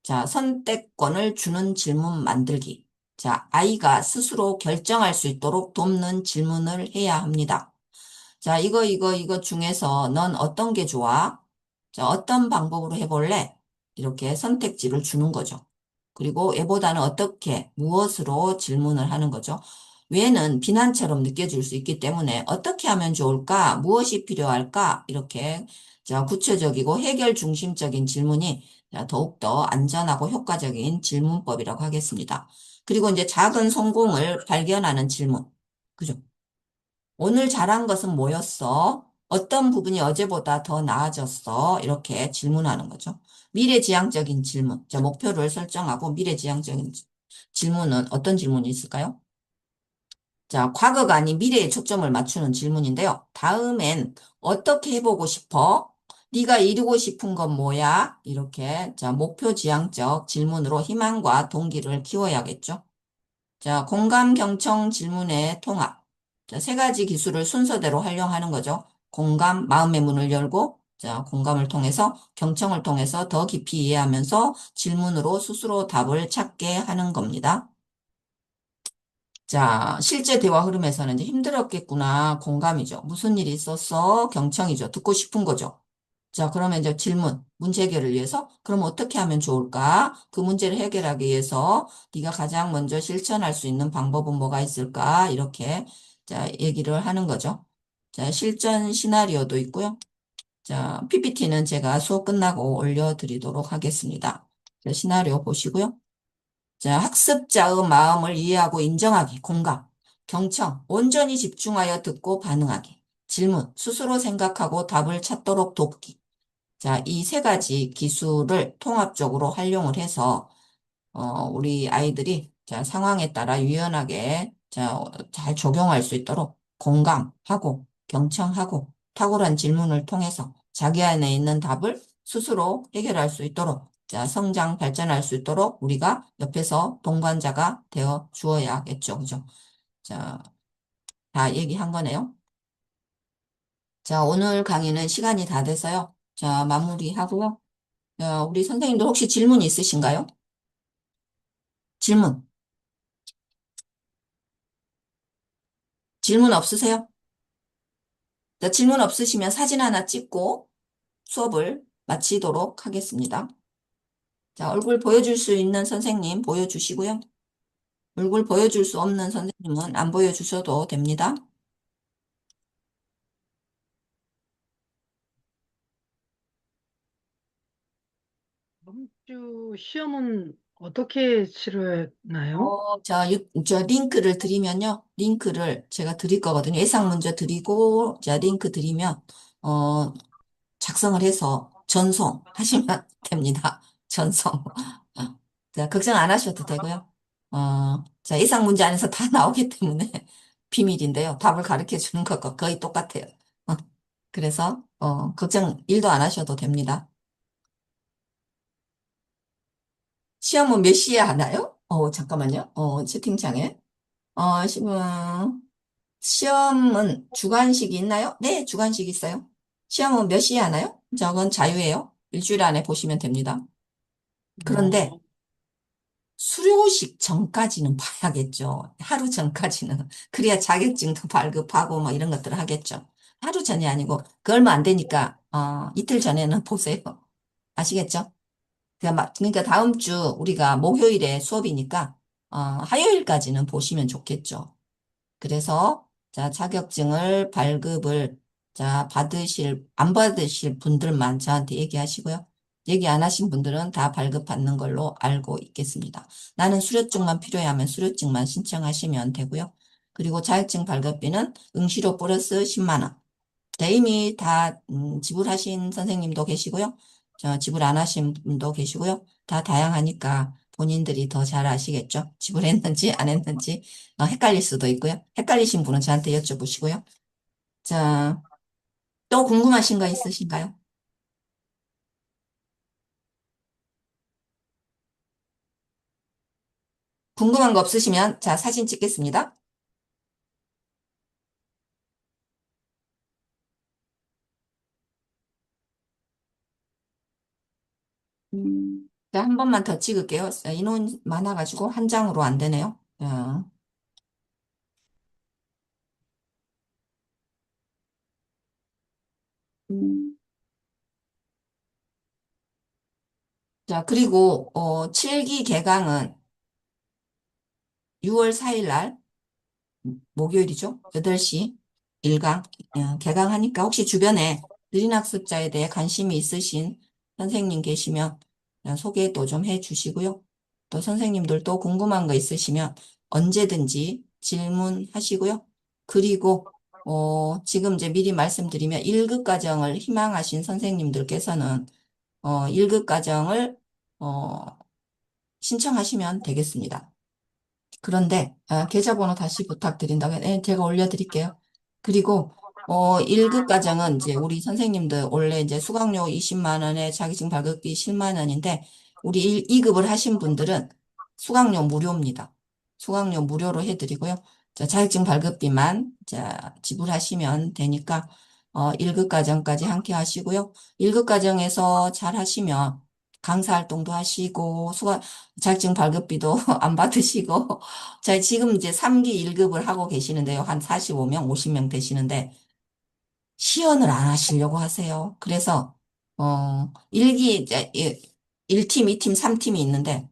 자, 선택권을 주는 질문 만들기. 자, 아이가 스스로 결정할 수 있도록 돕는 질문을 해야 합니다. 자, 이거 중에서 넌 어떤 게 좋아? 자, 어떤 방법으로 해볼래? 이렇게 선택지를 주는 거죠. 그리고 얘보다는 어떻게, 무엇으로 질문을 하는 거죠. 왜는 비난처럼 느껴질 수 있기 때문에 어떻게 하면 좋을까? 무엇이 필요할까? 이렇게 자, 구체적이고 해결 중심적인 질문이 자, 더욱더 안전하고 효과적인 질문법이라고 하겠습니다. 그리고 이제 작은 성공을 발견하는 질문. 그죠? 오늘 잘한 것은 뭐였어? 어떤 부분이 어제보다 더 나아졌어? 이렇게 질문하는 거죠. 미래지향적인 질문. 자, 목표를 설정하고 미래지향적인 질문은 어떤 질문이 있을까요? 자, 과거가 아닌 미래에 초점을 맞추는 질문인데요. 다음엔 어떻게 해보고 싶어? 네가 이루고 싶은 건 뭐야? 이렇게 자, 목표 지향적 질문으로 희망과 동기를 키워야겠죠. 자, 공감, 경청, 질문의 통합. 자, 세 가지 기술을 순서대로 활용하는 거죠. 공감, 마음의 문을 열고, 자, 공감을 통해서, 경청을 통해서 더 깊이 이해하면서 질문으로 스스로 답을 찾게 하는 겁니다. 자, 실제 대화 흐름에서는 이제 힘들었겠구나. 공감이죠. 무슨 일이 있었어? 경청이죠. 듣고 싶은 거죠. 자, 그러면 이제 질문, 문제 해결을 위해서 그럼 어떻게 하면 좋을까? 그 문제를 해결하기 위해서 네가 가장 먼저 실천할 수 있는 방법은 뭐가 있을까? 이렇게 자, 얘기를 하는 거죠. 자, 실전 시나리오도 있고요. 자, PPT는 제가 수업 끝나고 올려드리도록 하겠습니다. 자, 시나리오 보시고요. 자, 학습자의 마음을 이해하고 인정하기, 공감, 경청, 온전히 집중하여 듣고 반응하기, 질문, 스스로 생각하고 답을 찾도록 돕기. 자, 이 세 가지 기술을 통합적으로 활용을 해서, 우리 아이들이, 자, 상황에 따라 유연하게, 자, 잘 적용할 수 있도록 공감하고, 경청하고, 탁월한 질문을 통해서 자기 안에 있는 답을 스스로 해결할 수 있도록, 자, 성장, 발전할 수 있도록 우리가 옆에서 동반자가 되어 주어야겠죠. 그죠? 자, 다 얘기한 거네요. 자, 오늘 강의는 시간이 다 돼서요. 자, 마무리하고요. 우리 선생님들 혹시 질문 있으신가요? 질문. 질문 없으세요? 자, 질문 없으시면 사진 하나 찍고 수업을 마치도록 하겠습니다. 자, 얼굴 보여줄 수 있는 선생님 보여주시고요. 얼굴 보여줄 수 없는 선생님은 안 보여주셔도 됩니다. 다음 주 시험은 어떻게 치르나요? 자, 저 링크를 드리면요. 링크를 제가 드릴 거거든요. 예상 문제 드리고, 자, 링크 드리면, 어, 작성을 해서 전송하시면 됩니다. 전송. 자, 걱정 안 하셔도 되고요. 자, 예상 문제 안에서 다 나오기 때문에 비밀인데요. 답을 가르쳐 주는 것과 거의 똑같아요. 어, 그래서, 걱정 1도 안 하셔도 됩니다. 시험은 몇 시에 하나요? 잠깐만요. 채팅창에. 시험은 주관식이 있나요? 네, 주관식 있어요. 시험은 몇 시에 하나요? 저건 자유예요. 일주일 안에 보시면 됩니다. 그런데 어, 수료식 전까지는 봐야겠죠. 하루 전까지는. 그래야 자격증도 발급하고 뭐 이런 것들을 하겠죠. 하루 전이 아니고 그 얼마 안 되니까 이틀 전에는 보세요. 아시겠죠? 그러니까 다음 주 우리가 목요일에 수업이니까 화요일까지는 보시면 좋겠죠. 그래서 자, 자격증을 발급을 자, 안 받으실 분들만 저한테 얘기하시고요. 얘기 안 하신 분들은 다 발급받는 걸로 알고 있겠습니다. 나는 수료증만 필요해 하면 수료증만 신청하시면 되고요. 그리고 자격증 발급비는 응시료 플러스 10만 원. 네, 이미 다 지불하신 선생님도 계시고요. 지불 안 하신 분도 계시고요. 다 다양하니까 본인들이 더 잘 아시겠죠? 지불했는지 안 했는지 헷갈릴 수도 있고요. 헷갈리신 분은 저한테 여쭤보시고요. 자, 또 궁금하신 거 있으신가요? 궁금한 거 없으시면 자, 사진 찍겠습니다. 자, 한 번만 더 찍을게요. 자, 인원 많아가지고 한 장으로 안 되네요. 음. 자, 그리고 7기 개강은 6월 4일 날 목요일이죠. 8시 1강 개강하니까 혹시 주변에 느린 학습자에 대해 관심이 있으신 선생님 계시면 소개도 좀 해주시고요. 또 선생님들도 궁금한 거 있으시면 언제든지 질문하시고요. 그리고 지금 이제 미리 말씀드리면 1급 과정을 희망하신 선생님들께서는 1급 과정을 신청하시면 되겠습니다. 그런데 계좌번호 다시 부탁드린다면 제가 올려드릴게요. 그리고 1급 과정은 이제 우리 선생님들 원래 이제 수강료 20만 원에 자격증 발급비 10만 원인데 우리 2급을 하신 분들은 수강료 무료입니다. 수강료 무료로 해드리고요. 자, 자격증 발급비만 자, 지불하시면 되니까 1급 과정까지 함께 하시고요. 1급 과정에서 잘 하시면 강사 활동도 하시고 자격증 발급비도 안 받으시고 자, 지금 이제 3기 1급을 하고 계시는데요. 한 45명, 50명 되시는데 시연을 안 하시려고 하세요. 그래서, 이제, 1팀, 2팀, 3팀이 있는데,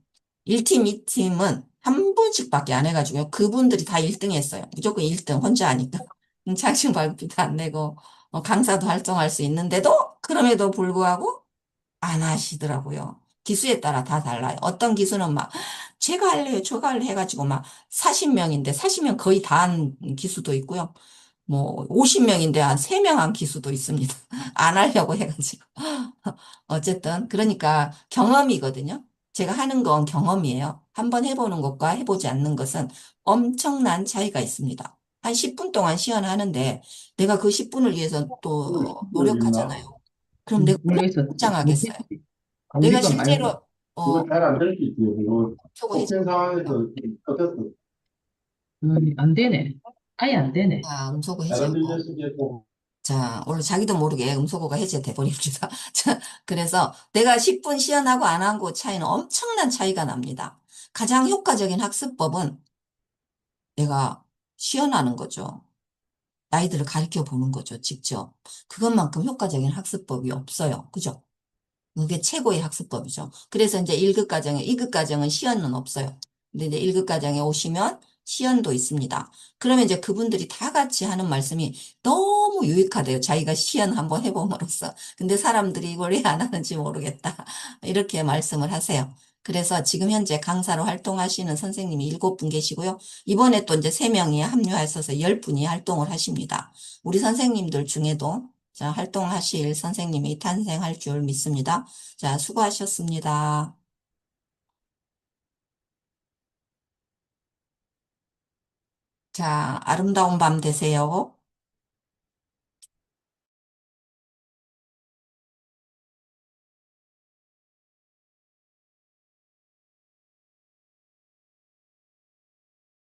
1팀, 2팀은 한 분씩밖에 안 해가지고요. 그분들이 다 1등 했어요. 무조건 1등, 혼자 하니까. 자격증 발급비도 안 내고, 강사도 활동할 수 있는데도, 그럼에도 불구하고, 안 하시더라고요. 기수에 따라 다 달라요. 어떤 기수는 막, 제가 할래요, 저가 할래 해가지고 막 40명인데 40명 거의 다 한 기수도 있고요. 뭐 50명인데 한 3명 한 기수도 있습니다. 안 하려고 해가지고. 어쨌든 그러니까 경험이거든요. 제가 하는 건 경험이에요. 한번 해보는 것과 해보지 않는 것은 엄청난 차이가 있습니다. 한 10분 동안 시연하는데 내가 그 10분을 위해서 또 노력하잖아요. 그럼 내가 얼마나 모르겠어. 긴장하겠어요. 내가 감기가 많이 실제로 이거 어, 잘 안 될 수 있어요. 이거 속고 뽑힌 해제하고요. 상황에서 어땠어? 안 되네. 아예 안 되네. 자, 음소거 다른 해제하고. 빌려쓰기에도 자, 원래 자기도 모르게 음소거가 해제돼 버립니다. 자, 그래서 내가 10분 시연하고 안 한 거 차이는 엄청난 차이가 납니다. 가장 효과적인 학습법은 내가 시연하는 거죠. 아이들을 가르쳐 보는 거죠, 직접. 그것만큼 효과적인 학습법이 없어요. 그죠? 그게 최고의 학습법이죠. 그래서 이제 1급 과정에, 2급 과정은 시연은 없어요. 근데 이제 1급 과정에 오시면 시연도 있습니다. 그러면 이제 그분들이 다 같이 하는 말씀이 너무 유익하대요. 자기가 시연 한번 해봄으로써. 근데 사람들이 이걸 왜 안 하는지 모르겠다. 이렇게 말씀을 하세요. 그래서 지금 현재 강사로 활동하시는 선생님이 7분 계시고요. 이번에 또 이제 3명이 합류하셔서 10분이 활동을 하십니다. 우리 선생님들 중에도 자, 활동하실 선생님이 탄생할 줄 믿습니다. 자, 수고하셨습니다. 자, 아름다운 밤 되세요.